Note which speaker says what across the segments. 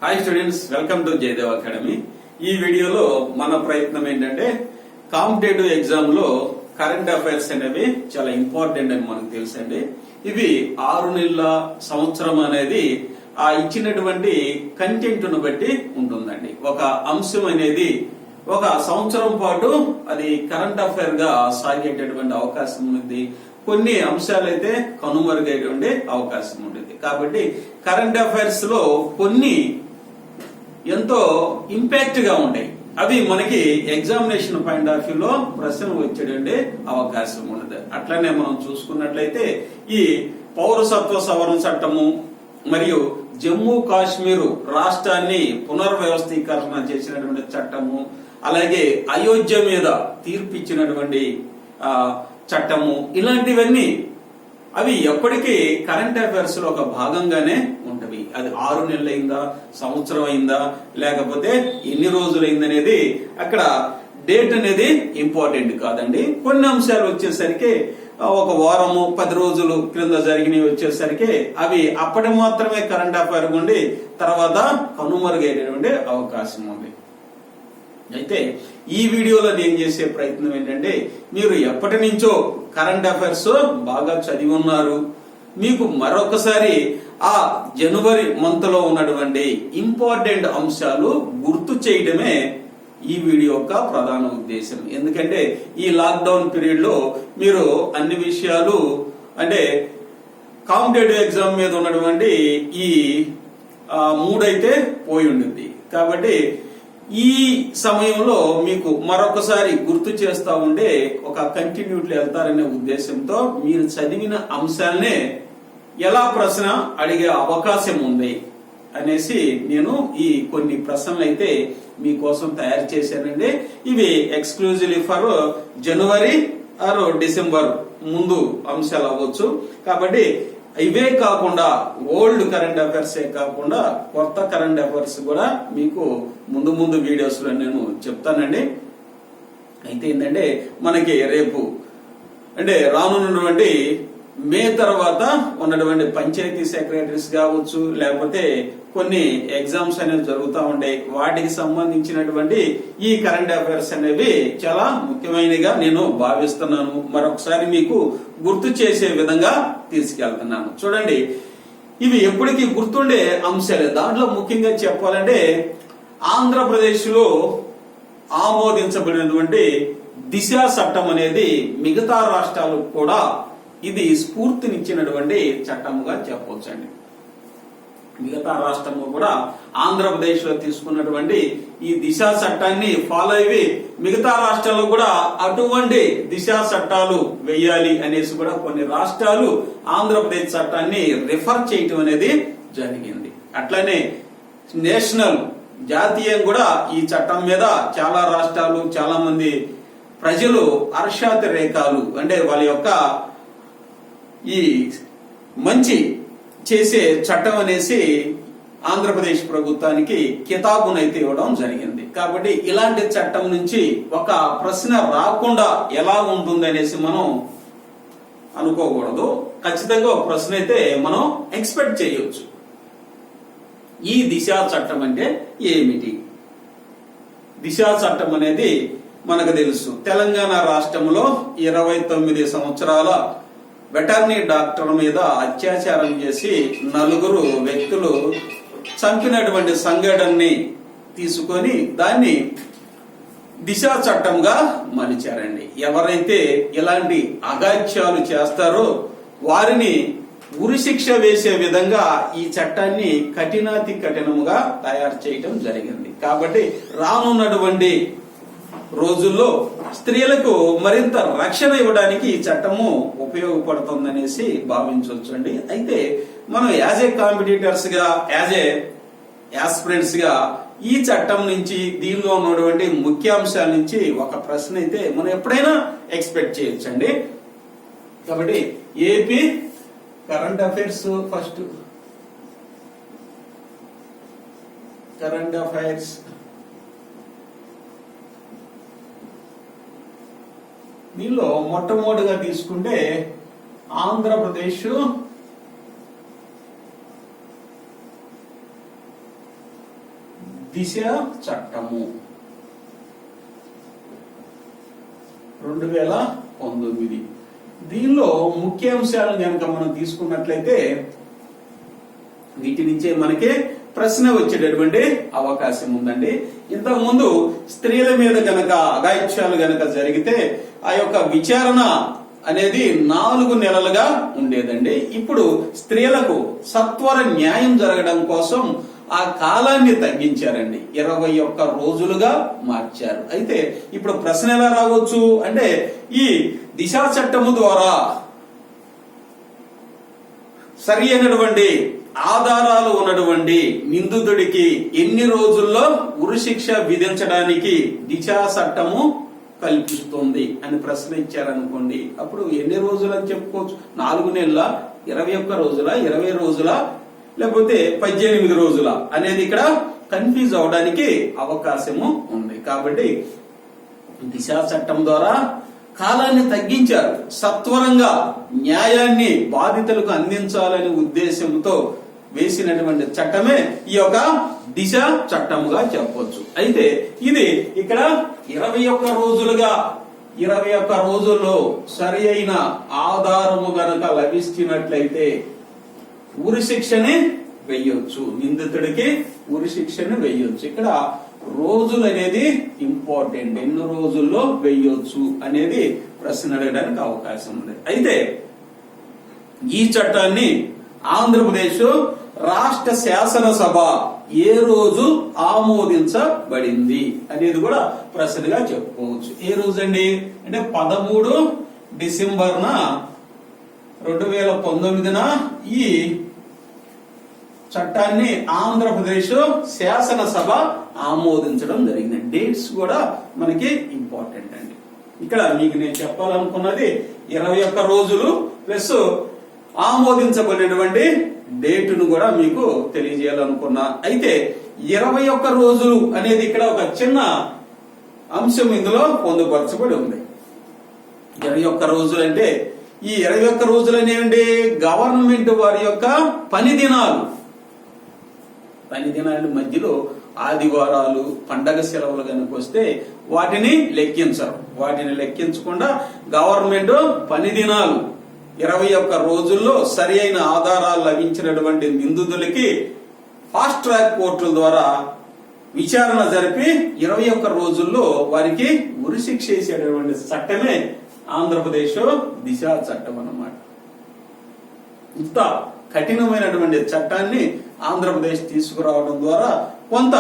Speaker 1: Hi students, welcome to Jayadev Academy. ఈ వీడియోలో మన ప్రయత్నం ఏంటంటే కాంపిటేటివ్ ఎగ్జామ్ లో కరెంట్ అఫైర్స్ అనేవి చాలా ఇంపార్టెంట్ అని మనకు తెలుసండి. ఇవి 6 నెలల సంవత్సరం అనేది ఆ ఇచ్చినటువంటి కంటెంట్ ను బట్టి ఉంటుందండి. ఒక అంశం అనేది ఒక సంవత్సరం పాటు అది కరెంట్ అఫైర్ గా సాగేటటువంటి అవకాశం ఉంది. కొన్ని అంశాలైతే కనుమరుగైతే అవకాశం ఉంటుంది. కాబట్టి కరెంట్ అఫైర్స్ లో కొన్ని ఎంతో ఇంపాక్ట్ గా ఉంటాయి. అవి మనకి ఎగ్జామినేషన్ పాయింట్ ఆఫ్ వ్యూ లో ప్రశ్నలు వచ్చేటువంటి అవకాశం ఉండదు. అట్లనే మనం చూసుకున్నట్లయితే ఈ పౌరసత్వ సవరణ చట్టము మరియు జమ్మూ కాశ్మీర్ రాష్ట్రాన్ని పునర్వ్యవస్థీకరణ చేసినటువంటి చట్టము, అలాగే అయోధ్య మీద తీర్పు ఇచ్చినటువంటి చట్టము, ఇలాంటివన్నీ అవి ఎప్పటికీ కరెంట్ అఫైర్స్ లో ఒక భాగంగానే ఉంటవి. అది 6 నెలలు అయిందా, సంవత్సరం అయిందా, లేకపోతే ఎన్ని రోజులైంది అనేది అక్కడ డేట్ అనేది ఇంపార్టెంట్ కాదండి. కొన్ని అంశాలు వచ్చేసరికి ఒక వారము 10 రోజులు క్రింద జరిగినవి వచ్చేసరికి అవి అప్పటి మాత్రమే కరెంట్ అఫైర్ ఉండి తర్వాత కనుమరుగయ్యేటువంటి అవకాశం ఉంది. అయితే ఈ వీడియోలో నేను చేసే ప్రయత్నం ఏంటంటే, మీరు ఎప్పటి నుంచో కరెంట్ అఫైర్స్ బాగా చదివి ఉన్నారు, మీకు మరొకసారి ఆ జనవరి మంత్ లో ఉన్నటువంటి ఇంపార్టెంట్ అంశాలు గుర్తు చేయడమే ఈ వీడియో యొక్క ప్రధాన ఉద్దేశం. ఎందుకంటే ఈ లాక్డౌన్ పీరియడ్ లో మీరు అన్ని విషయాలు అంటే కాంపిటేటివ్ ఎగ్జామ్ మీద ఉన్నటువంటి ఈ మూడైతే పోయి ఉండింది. కాబట్టి ఈ సమయంలో మీకు మరొకసారి గుర్తు చేస్తా ఉండే ఒక కంటిన్యూటీ వెళ్తారనే ఉద్దేశంతో మీరు చదివిన అంశాలనే ఎలా ప్రశ్న అడిగే అవకాశం ఉంది అనేసి నేను ఈ కొన్ని ప్రశ్నలు అయితే మీకోసం తయారు చేశానండి. ఇవి exclusively for January are December ముందు అంశాలు అవ్వచ్చు. కాబట్టి ఇవే కాకుండా ఓల్డ్ కరెంట్ అఫైర్స్ కాకుండా కొత్త కరెంట్ అఫైర్స్ కూడా మీకు ముందు వీడియోస్ లో నేను చెప్తానండి. అయితే ఏంటంటే మనకి రేపు అంటే రానున్నటువంటి మే తర్వాత ఉన్నటువంటి పంచాయతీ సెక్రటరీస్ కావచ్చు, లేకపోతే కొన్ని ఎగ్జామ్స్ అనేవి జరుగుతూ ఉంటాయి. వాటికి సంబంధించినటువంటి ఈ కరెంట్ అఫైర్స్ అనేవి చాలా ముఖ్యమైనగా నేను భావిస్తున్నాను. మరొకసారి మీకు గుర్తు చేసే విధంగా తీసుకెళ్తున్నాను. చూడండి, ఇవి ఎప్పటికీ గుర్తుండే అంశాలే. దాంట్లో ముఖ్యంగా చెప్పాలంటే ఆంధ్రప్రదేశ్ లో ఆమోదించబడినటువంటి దిశ చట్టం అనేది మిగతా రాష్ట్రాలకు కూడా ఇది స్ఫూర్తినిచ్చినటువంటి చట్టముగా చెప్పవచ్చండి. మిగతా రాష్ట్రము కూడా ఆంధ్రప్రదేశ్ లో తీసుకున్నటువంటి ఈ దిశ చట్టాన్ని ఫాలో అయ్యి మిగతా రాష్ట్రాల్లో కూడా అటువంటి దిశ చట్టాలు వేయాలి అనేసి కూడా కొన్ని రాష్ట్రాలు ఆంధ్రప్రదేశ్ చట్టాన్ని రిఫర్ చేయటం అనేది జరిగింది. అట్లనే నేషనల్ జాతీయం కూడా ఈ చట్టం మీద చాలా రాష్ట్రాలు చాలా మంది ప్రజలు హర్షాతిరేకాలు అంటే వాళ్ళ యొక్క ఈ మంచి చేసే చట్టం అనేసి ఆంధ్రప్రదేశ్ ప్రభుత్వానికి కితాబునైతే ఇవ్వడం జరిగింది. కాబట్టి ఇలాంటి చట్టం నుంచి ఒక ప్రశ్న రాకుండా ఎలా ఉంటుంది అనేసి మనం అనుకోకూడదు. ఖచ్చితంగా ఒక ప్రశ్న అయితే మనం ఎక్స్పెక్ట్ చేయొచ్చు. ఈ దిశా చట్టం అంటే ఏమిటి? దిశా చట్టం అనేది మనకు తెలుసు, తెలంగాణ రాష్ట్రంలో 29 సంవత్సరాల వెటర్నరీ డాక్టర్ మీద అత్యాచారం చేసి 4 వ్యక్తులు చంపినటువంటి సంఘటనని తీసుకొని దాన్ని దిశా చట్టంగా మలిచారండి. ఎవరైతే ఇలాంటి అగాత్యాలు చేస్తారో వారిని ఉరిశిక్ష వేసే విధంగా ఈ చట్టాన్ని కఠినాతి కఠినముగా తయారు చేయడం జరిగింది. కాబట్టి రానున్నటువంటి రోజుల్లో స్త్రీలకు మరింత రక్షణ ఇవ్వడానికి ఈ చట్టము ఉపయోగపడుతుందనేసి భావించవచ్చు అండి. అయితే మనం యాజ్ ఏ కాంపిటీటర్స్ గా, యాజ్ ఏ యాస్పిరెంట్స్ గా ఈ చట్టం నుంచి దీనిలో ఉన్నటువంటి ముఖ్యాంశాల నుంచి ఒక ప్రశ్న అయితే మనం ఎప్పుడైనా ఎక్స్పెక్ట్ చేయొచ్చండి. కాబట్టి AP current affairs first current affairs దీనిలో మొట్టమొదటిగా తీసుకుంటే ఆంధ్రప్రదేశ్ దిశ చట్టము 2019. దీనిలో ముఖ్యాంశాలను కనుక మనం తీసుకున్నట్లయితే వీటి నుంచే మనకి ప్రశ్న వచ్చేటటువంటి అవకాశం ఉందండి. ఇంతకు ముందు స్త్రీల మీద గనక అఘాయిత్యాలు గనక జరిగితే ఆ యొక్క విచారణ అనేది 4 నెలలుగా ఉండేదండి. ఇప్పుడు స్త్రీలకు సత్వర న్యాయం జరగడం కోసం ఆ కాలాన్ని తగ్గించారండి, 21 రోజులుగా మార్చారు. అయితే ఇప్పుడు ప్రశ్న ఎలా రావచ్చు అంటే, ఈ దిశా చట్టము ద్వారా సరి అయినటువంటి ఆధారాలు ఉన్నటువంటి నిందితుడికి ఎన్ని రోజుల్లో ఉరిశిక్ష విధించడానికి దిశా చట్టము కల్పిస్తుంది అని ప్రశ్న ఇచ్చారనుకోండి, అప్పుడు ఎన్ని రోజులు అని చెప్పుకోవచ్చు? 4 నెలల, 21 రోజుల, 20 రోజుల, లేకపోతే 18 రోజుల అనేది ఇక్కడ కన్ఫ్యూజ్ అవడానికి అవకాశము ఉంది. కాబట్టి దిశా చట్టం ద్వారా కాలాన్ని తగ్గించారు, సత్వరంగా న్యాయాన్ని బాధితులకు అందించాలనే ఉద్దేశంతో వేసినటువంటి చట్టమే ఈ యొక్క దిశ చట్టముగా చెప్పొచ్చు. అయితే ఇది ఇక్కడ 21 రోజులుగా 21 రోజుల్లో సరి అయిన ఆధారము గనక లభిస్తున్నట్లయితే ఉరిశిక్షని వేయొచ్చు, నిందితుడికి ఉరిశిక్షని వేయొచ్చు. ఇక్కడ రోజులు అనేది ఇంపార్టెంట్, ఎన్ని రోజుల్లో వేయొచ్చు అనేది ప్రశ్న అడగడానికి అవకాశం ఉంది. అయితే ఈ చట్టాన్ని ఆంధ్రప్రదేశ్ రాష్ట్ర శాసనసభ ఏ రోజు ఆమోదించబడింది అనేది కూడా ప్రశ్నగా చెప్పుకోవచ్చు. ఏ రోజు అండి అంటే 13 డిసెంబర్ 2019 ఈ చట్టాన్ని ఆంధ్రప్రదేశ్ శాసనసభ ఆమోదించడం జరిగింది. డేట్స్ కూడా మనకి ఇంపార్టెంట్ అండి. ఇక్కడ మీకు నేను చెప్పాలనుకున్నది 21 రోజులు ప్లస్ ఆమోదించబడినటువంటి డేటును కూడా మీకు తెలియజేయాలనుకున్నా. అయితే 21 రోజులు అనేది ఇక్కడ ఒక చిన్న అంశం ఇందులో పొందుపరచబడి ఉంది. 21 రోజులు అంటే ఈ 21 రోజులు అనేవి గవర్నమెంట్ వారి యొక్క పని దినాలు మధ్యలో ఆదివారాలు, పండగ సెలవులు కనుక వస్తే వాటిని లెక్కించరు. వాటిని లెక్కించకుండా గవర్నమెంట్ పని దినాలు 21 రోజుల్లో సరి అయిన ఆధారాలు లభించినటువంటి నిందితులకి ఫాస్ట్ ట్రాక్ కోర్టుల ద్వారా విచారణ జరిపి 21 రోజుల్లో వారికి ఉరిశిక్ష వేసేటటువంటి చట్టమే ఆంధ్రప్రదేశ్ దిశా చట్టం అన్నమాట. ఇంత కఠినమైనటువంటి చట్టాన్ని ఆంధ్రప్రదేశ్ తీసుకురావడం ద్వారా కొంత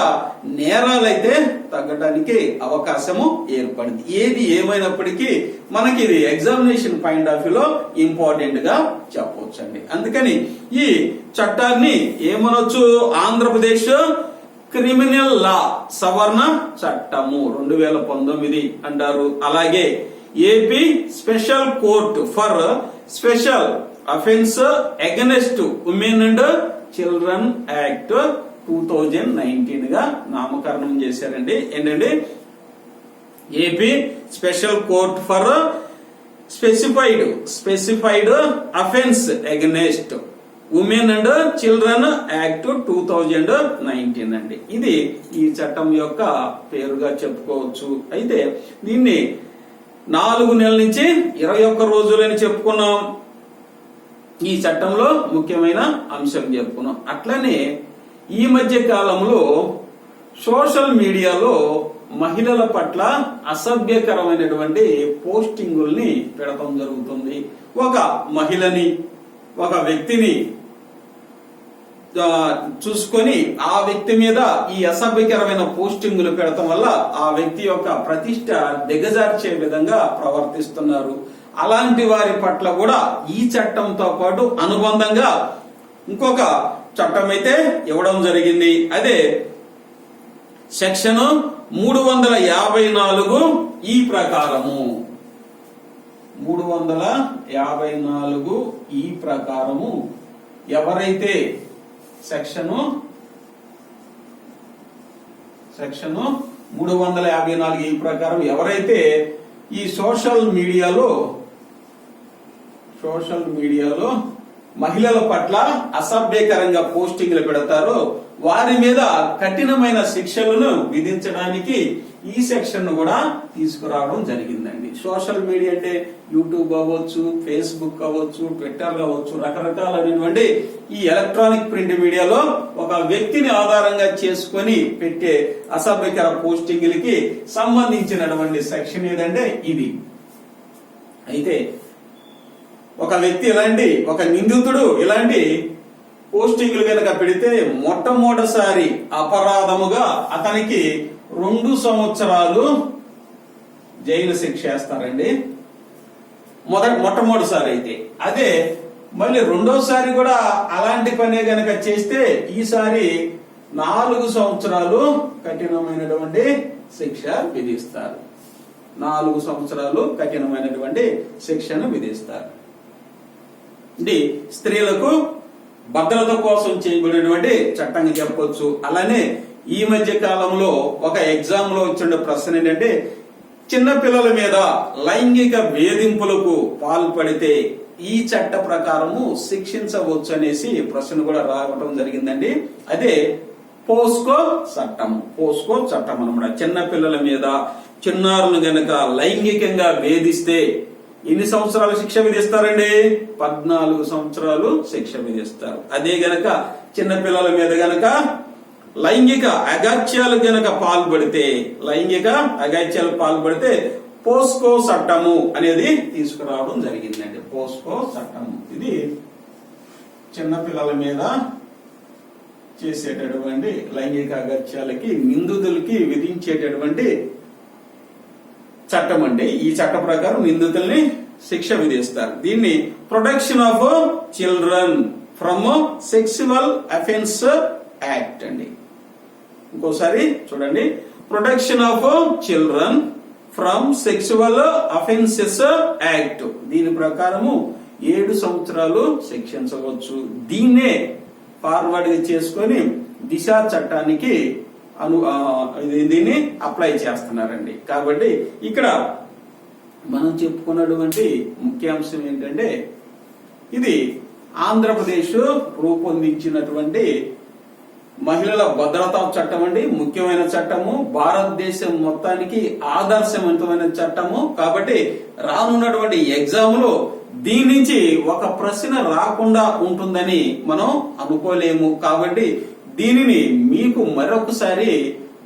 Speaker 1: నేరాలైతే తగ్గడానికి అవకాశము ఏర్పడింది. ఏది ఏమైనప్పటికీ మనకి ఇది ఎగ్జామినేషన్ పాయింట్ ఆఫ్ వ్యూలో ఇంపార్టెంట్ గా చెప్పవచ్చండి. అందుకని ఈ చట్టాన్ని ఏమనొచ్చు? ఆంధ్రప్రదేశ్ క్రిమినల్ లా సవరణ చట్టము 2019 అంటారు. అలాగే AP special court for special offence against women and children act 2019 గా నామకరణం చేశారండి. ఏంటంటే AP special court for specified offence against women and children act 2019 అండి. ఇది ఈ చట్టం యొక్క పేరుగా చెప్పుకోవచ్చు. అయితే దీన్ని 4 నెలల నుంచి 21 రోజులని చెప్పుకున్నాం. ఈ చట్టంలో ముఖ్యమైన అంశం చెప్పుకున్నాం. అట్లనే ఈ మధ్య కాలంలో సోషల్ మీడియాలో మహిళల పట్ల అసభ్యకరమైనటువంటి పోస్టింగుల్ని పెడతాం జరుగుతుంది. ఒక మహిళని, ఒక వ్యక్తిని చూసుకొని ఆ వ్యక్తి మీద ఈ అసభ్యకరమైన పోస్టింగులు పెడతాం వల్ల ఆ వ్యక్తి యొక్క ప్రతిష్ట దిగజార్చే విధంగా ప్రవర్తిస్తున్నారు. అలాంటి వారి పట్ల కూడా ఈ చట్టంతో పాటు అనుబంధంగా ఇంకొక చట్టం అయితే ఇవ్వడం జరిగింది. అదే సెక్షన్ 354 ఈ ప్రకారము 354 ఈ ప్రకారము ఎవరైతే సెక్షన్ 354 ఈ ప్రకారం ఎవరైతే ఈ సోషల్ మీడియాలో మహిళల పట్ల అసభ్యకరంగా పోస్టింగ్లు పెడతారో వారి మీద కఠినమైన శిక్షలను విధించడానికి ఈ సెక్షన్ కూడా తీసుకురావడం జరిగిందండి. సోషల్ మీడియా అంటే యూట్యూబ్ అవ్వచ్చు, ఫేస్బుక్ అవ్వచ్చు, ట్విట్టర్ అవ్వచ్చు, రకరకాలైనటువంటి ఈ ఎలక్ట్రానిక్ ప్రింట్ మీడియాలో ఒక వ్యక్తిని ఆధారంగా చేసుకొని పెట్టే అసభ్యకర పోస్టింగ్లకి సంబంధించినటువంటి సెక్షన్ ఏదంటే ఇది. అయితే ఒక వ్యక్తి ఒక నిందితుడు ఇలాంటి పోస్టింగ్లు కనుక పెడితే మొట్టమొదటిసారి అపరాధముగా అతనికి 2 సంవత్సరాలు జైలు శిక్ష వేస్తారండి. మొట్టమొదటిసారి అయితే. అదే మళ్ళీ రెండోసారి కూడా అలాంటి పనే గనక చేస్తే ఈసారి 4 సంవత్సరాలు కఠినమైనటువంటి శిక్ష విధిస్తారు. 4 సంవత్సరాలు కఠినమైనటువంటి శిక్షను విధిస్తారు. ఇది స్త్రీలకు భద్రత కోసం చేయబడినటువంటి చట్టంగా చెప్పొచ్చు. అలానే ఈ మధ్య కాలంలో ఒక ఎగ్జామ్ లో వచ్చిన ప్రశ్న ఏంటంటే, చిన్న పిల్లల మీద లైంగిక వేధింపులకు పాల్పడితే ఈ చట్ట ప్రకారము శిక్షించవచ్చు అనేసి ప్రశ్న కూడా రావడం జరిగిందండి. అదే పోస్కో చట్టం అన్నమాట. చిన్న పిల్లల మీద చిన్నారులు గనక లైంగికంగా వేధిస్తే ఎన్ని సంవత్సరాలు శిక్ష విధిస్తారండి? 14 సంవత్సరాలు శిక్ష విధిస్తారు. అదే గనక చిన్నపిల్లల మీద గనక లైంగిక అగాత్యాలకు గనక పాల్పడితే పోస్కో చట్టము అనేది తీసుకురావడం జరిగిందండి. పోస్కో చట్టము ఇది చిన్నపిల్లల మీద చేసేటటువంటి లైంగిక అగాత్యాలకి నిందితులకి విధించేటటువంటి చట్టం అండి. ఈ చట్ట ప్రకారం నిందితుల్ని శిక్ష విధిస్తారు. దీన్ని protection of children from sexual offence act అండి. ఇంకోసారి చూడండి, protection of children from sexual offences act. దీని ప్రకారము 7 సంవత్సరాలు శిక్షించవచ్చు. దీన్నే ఫార్వర్డ్ చేసుకొని దిశ చట్టానికి దీన్ని అప్లై చేస్తున్నారండి. కాబట్టి ఇక్కడ మనం చెప్పుకున్నటువంటి ముఖ్యాంశం ఏంటంటే, ఇది ఆంధ్రప్రదేశ్ రూపొందించినటువంటి మహిళల భద్రతా చట్టం అండి. ముఖ్యమైన చట్టము, భారతదేశం మొత్తానికి ఆదర్శవంతమైన చట్టము. కాబట్టి రానున్నటువంటి ఎగ్జామ్ లో దీని నుంచి ఒక ప్రశ్న రాకుండా ఉంటుందని మనం అనుకోలేము. కాబట్టి దీనిని మీకు మరొకసారి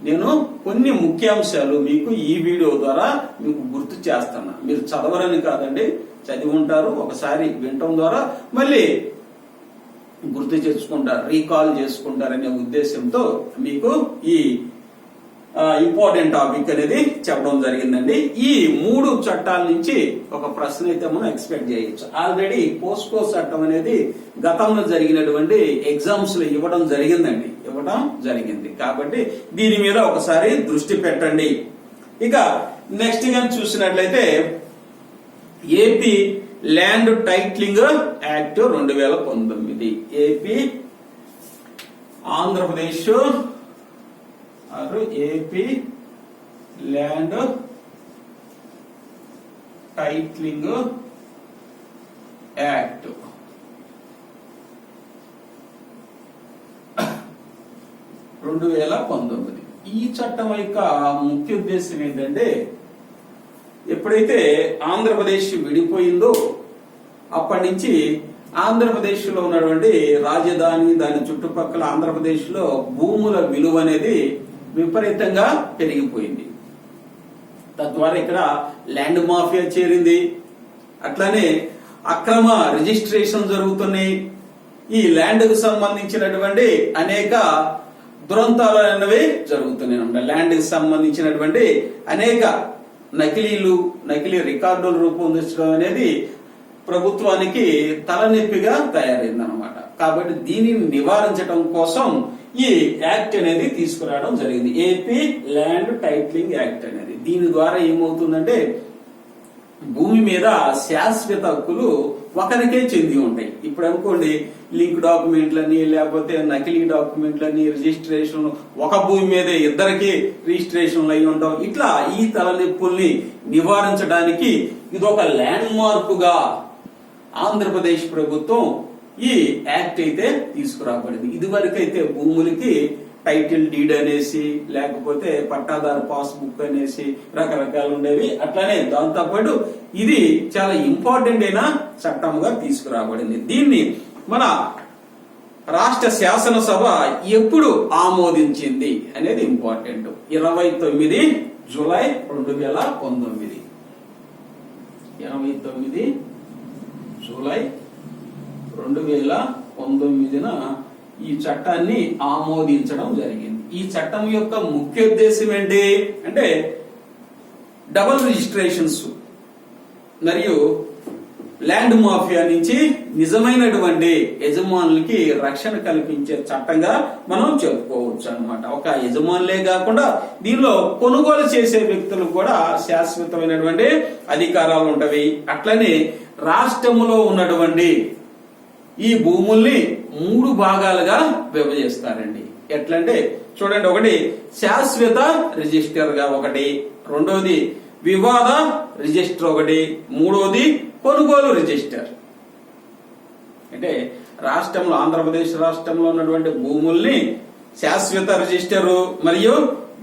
Speaker 1: నేను కొన్ని ముఖ్యాంశాలు మీకు ఈ వీడియో ద్వారా మీకు గుర్తు చేస్తాను. మీరు చదవరని కాదండి, చదివి ఉంటారు. ఒకసారి వినటం ద్వారా మళ్ళీ గుర్తు చేసుకుంటారు, రీకాల్ చేసుకుంటారనే ఉద్దేశంతో మీకు ఈ ఇంపార్టెంట్ టాపిక్ అనేది చెప్పడం జరిగిందండి. ఈ 3 చట్టాల నుంచి ఒక ప్రశ్న అయితే మనం ఎక్స్పెక్ట్ చేయొచ్చు. ఆల్రెడీ పోస్కో చట్టం అనేది గతంలో జరిగినటువంటి ఎగ్జామ్స్ లో ఇవ్వడం జరిగింది. కాబట్టి దీని మీద ఒకసారి దృష్టి పెట్టండి. ఇక నెక్స్ట్ గా చూసినట్లయితే AP land titling act 2019. AP Andhra Pradesh AP land titling act 2019. ఈ చట్టం యొక్క ముఖ్య ఉద్దేశం ఏంటంటే, ఎప్పుడైతే ఆంధ్రప్రదేశ్ విడిపోయిందో అప్పటి నుంచి ఆంధ్రప్రదేశ్ లో ఉన్నటువంటి రాజధాని, దాని చుట్టుపక్కల ఆంధ్రప్రదేశ్ లో భూముల విలువ అనేది విపరీతంగా పెరిగిపోయింది. తద్వారా ఇక్కడ ల్యాండ్ మాఫియా చేరింది. అట్లానే అక్రమ రిజిస్ట్రేషన్ జరుగుతున్నాయి. ఈ ల్యాండ్ కు సంబంధించినటువంటి అనేక దురంతాలు అనేవి జరుగుతున్నాయి. ల్యాండ్ కి సంబంధించినటువంటి అనేక నకిలీ రికార్డులు రూపొందించడం అనేది ప్రభుత్వానికి తలనొప్పిగా తయారైందనమాట. కాబట్టి దీనిని నివారించడం కోసం ఈ యాక్ట్ అనేది తీసుకురావడం జరిగింది. ఏపీ ల్యాండ్ టైటిలింగ్ యాక్ట్ అనేది. దీని ద్వారా ఏమవుతుందంటే, భూమి మీద శాశ్వత హక్కులు ఒకరికే చెంది ఉంటాయి. ఇప్పుడు అనుకోండి, లింక్ డాక్యుమెంట్లని లేకపోతే నకిలీ డాక్యుమెంట్లని రిజిస్ట్రేషన్ ఒక భూమి మీద ఇద్దరికి రిజిస్ట్రేషన్లు అయి ఉంటాం. ఇట్లా ఈ తలనొప్పుల్ని నివారించడానికి ఇదొక ల్యాండ్ మార్క్ గా ఆంధ్రప్రదేశ్ ప్రభుత్వం ఈ యాక్ట్ అయితే తీసుకురాబడింది. ఇదివరకు అయితే భూములకి టైటిల్ డీడ్ అనేసి లేకపోతే పట్టాదారు పాస్బుక్ అనేసి రకరకాలు ఉండేవి. అట్లానే దాంతోపాటు ఇది చాలా ఇంపార్టెంట్ అయిన చట్టంగా తీసుకురాబడింది. దీన్ని మన రాష్ట్ర శాసనసభ ఎప్పుడు ఆమోదించింది అనేది ఇంపార్టెంట్. 29 జూలై 2019. 29 జూలై 2019న ఈ చట్టాన్ని ఆమోదించడం జరిగింది. ఈ చట్టం యొక్క ముఖ్య ఉద్దేశం ఏంటి అంటే డబుల్ రిజిస్ట్రేషన్స్ మరియు ల్యాండ్ మాఫియా నుంచి నిజమైనటువంటి యజమానులకి రక్షణ కల్పించే చట్టంగా మనం చెప్పుకోవచ్చు అన్నమాట. ఒక యజమానులే కాకుండా దీనిలో కొనుగోలు చేసే వ్యక్తులకు కూడా శాశ్వతమైనటువంటి అధికారాలు ఉంటవి. అట్లనే రాష్ట్రంలో ఉన్నటువంటి ఈ భూముల్ని 3 భాగాలుగా విభజిస్తారండి. ఎట్లంటే చూడండి, ఒకటి శాశ్వత రిజిస్టర్ గా ఒకటి, రెండోది వివాద రిజిస్టర్ ఒకటి, మూడోది కొనుగోలు రిజిస్టర్. అంటే రాష్ట్రంలో ఆంధ్రప్రదేశ్ రాష్ట్రంలో ఉన్నటువంటి భూముల్ని శాశ్వత రిజిస్టరు మరియు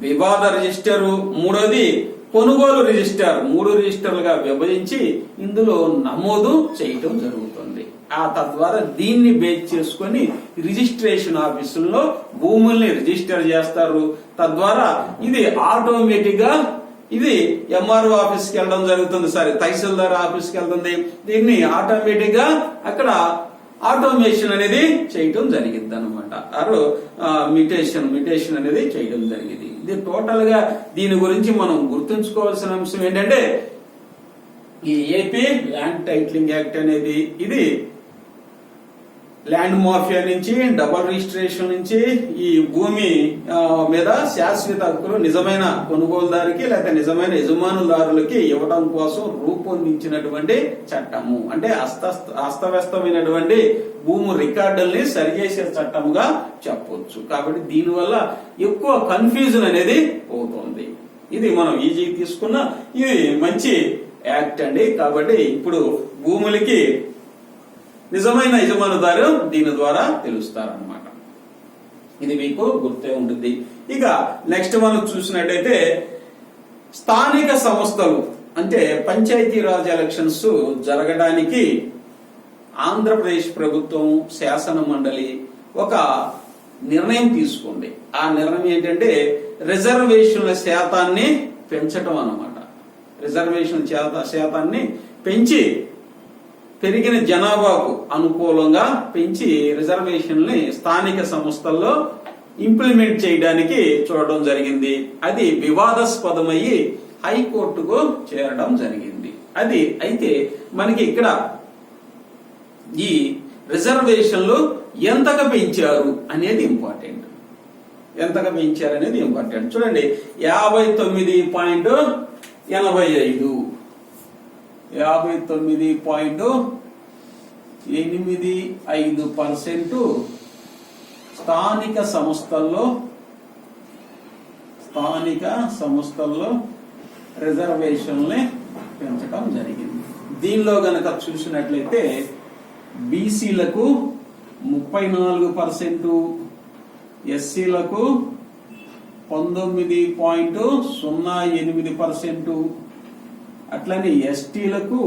Speaker 1: వివాద రిజిస్టరు, మూడోది కొనుగోలు రిజిస్టర్, 3 రిజిస్టర్లుగా విభజించి ఇందులో నమోదు చేయటం జరుగుతుంది. ఆ తద్వారా దీన్ని బేస్ చేసుకొని రిజిస్ట్రేషన్ ఆఫీసుల్లో భూముల్ని రిజిస్టర్ చేస్తారు. తద్వారా ఇది ఆటోమేటిక్ గా ఇది ఎంఆర్ఓ ఆఫీస్కి వెళ్ళడం జరుగుతుంది, తహసీల్దార్ ఆఫీస్కి వెళ్తుంది. దీన్ని ఆటోమేటిక్ గా అక్కడ ఆటోమేషన్ అనేది చేయటం జరిగింది అనమాట. మిటేషన్ అనేది చేయడం జరిగింది. ఇది టోటల్ గా దీని గురించి మనం గుర్తుంచుకోవాల్సిన అంశం ఏంటంటే ఈ ఏపీ ల్యాండ్ టైటిలింగ్ యాక్ట్ అనేది ఇది ల్యాండ్ మాఫియా నుంచి, డబుల్ రిజిస్ట్రేషన్ నుంచి ఈ భూమి మీద శాశ్వత హక్కులు నిజమైన కొనుగోలుదారికి లేక నిజమైన యజమానుదారులకి ఇవ్వడం కోసం రూపొందించినటువంటి చట్టము. అంటే అస్తవ్యస్తమైనటువంటి భూమి రికార్డుల్ని సరిచేసే చట్టముగా చెప్పొచ్చు. కాబట్టి దీనివల్ల ఎక్కువ కన్ఫ్యూజన్ అనేది అవుతుంది. ఇది మనం ఈజీ తీసుకున్న ఇది మంచి యాక్ట్ అండి. కాబట్టి ఇప్పుడు భూములకి నిజమైన యజమానుదారు దీని ద్వారా తెలుస్తారన్నమాట. ఇది మీకు గుర్తే ఉంటుంది. ఇక నెక్స్ట్ మనం చూసినట్టయితే స్థానిక సంస్థలు అంటే పంచాయతీరాజ్ ఎలక్షన్స్ జరగడానికి ఆంధ్రప్రదేశ్ ప్రభుత్వం శాసన మండలి ఒక నిర్ణయం తీసుకుంది. ఆ నిర్ణయం ఏంటంటే రిజర్వేషన్ల శాతాన్ని పెంచటం అన్నమాట. రిజర్వేషన్ శాతాన్ని పెంచి పెరిగిన జనాభాకు అనుకూలంగా పెంచి రిజర్వేషన్ని స్థానిక సంస్థల్లో ఇంప్లిమెంట్ చేయడానికి చూడడం జరిగింది. అది వివాదాస్పదమయ్యి హైకోర్టుకు చేరడం జరిగింది. అది అయితే మనకి ఇక్కడ ఈ రిజర్వేషన్లు ఎంతగా పెంచారు అనేది ఇంపార్టెంట్. ఎంతగా పెంచారు అనేది ఇంపార్టెంట్. చూడండి 59.85 59.85% స్థానిక సంస్థల్లో రిజర్వేషన్లని పెంచడం జరిగింది. దీనిలో గనక చూసినట్లయితే బీసీలకు 34%, ఎస్సీలకు 19.08%, అట్లనే ఎస్టీలకు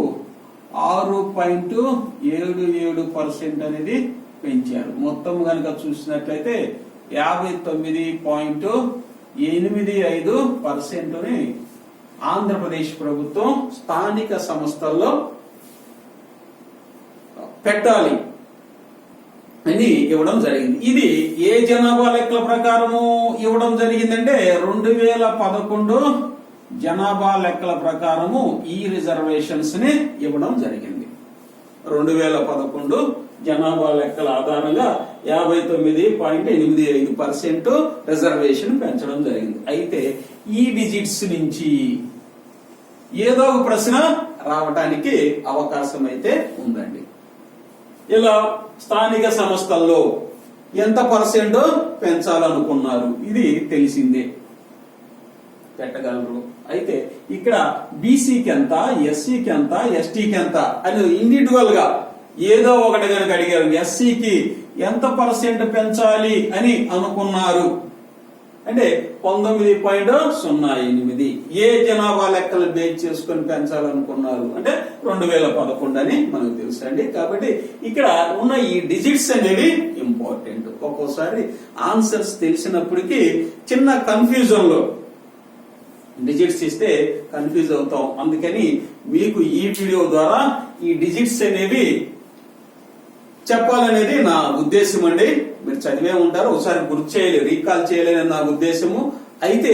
Speaker 1: 6.77% అనేది పెంచారు. మొత్తం కనుక చూసినట్లయితే 59.85%ని ఆంధ్రప్రదేశ్ ప్రభుత్వం స్థానిక సంస్థల్లో పెట్టాలి అని ఇవ్వడం జరిగింది. ఇది ఏ జనాభా లెక్కల ప్రకారము ఇవ్వడం జరిగిందంటే 2011 జనాభా లెక్కల ప్రకారము ఈ రిజర్వేషన్స్ ని ఇవ్వడం జరిగింది. 2011 జనాభా లెక్కల ఆధారంగా 59.85% రిజర్వేషన్ పెంచడం జరిగింది. అయితే ఈ డిజిట్స్ నుంచి ఏదో ఒక ప్రశ్న రావడానికి అవకాశం అయితే ఉందండి. ఇలా స్థానిక సంస్థల్లో ఎంత పర్సెంట్ పెంచాలనుకున్నారు ఇది తెలిసిందే, పెట్టగలరు. అయితే ఇక్కడ బీసీకి ఎంత, ఎస్సీకి ఎంత, ఎస్టీకి ఎంత అని ఇండివిజువల్ గా ఏదో ఒకటి కనుక అడిగారు, ఎస్సీకి ఎంత పర్సెంట్ పెంచాలి అని అనుకున్నారు అంటే 19.08. ఏ జనాభా లెక్కలు బేస్ చేసుకొని పెంచాలనుకున్నారు అంటే 2011 అని మనకు తెలుసు అండి. కాబట్టి ఇక్కడ ఉన్న ఈ డిజిట్స్ అనేవి ఇంపార్టెంట్. ఒక్కోసారి ఆన్సర్స్ తెలిసినప్పటికీ చిన్న కన్ఫ్యూజన్ లో డిజిట్స్ ఇస్తే కన్ఫ్యూజ్ అవుతాం. అందుకని మీకు ఈ వీడియో ద్వారా ఈ డిజిట్స్ అనేవి చెప్పాలనేది నా ఉద్దేశం అండి. మీరు చదివే ఉంటారు, ఒకసారి గుర్తు చేయలేదు, రీకాల్ చేయలేదని నా ఉద్దేశము. అయితే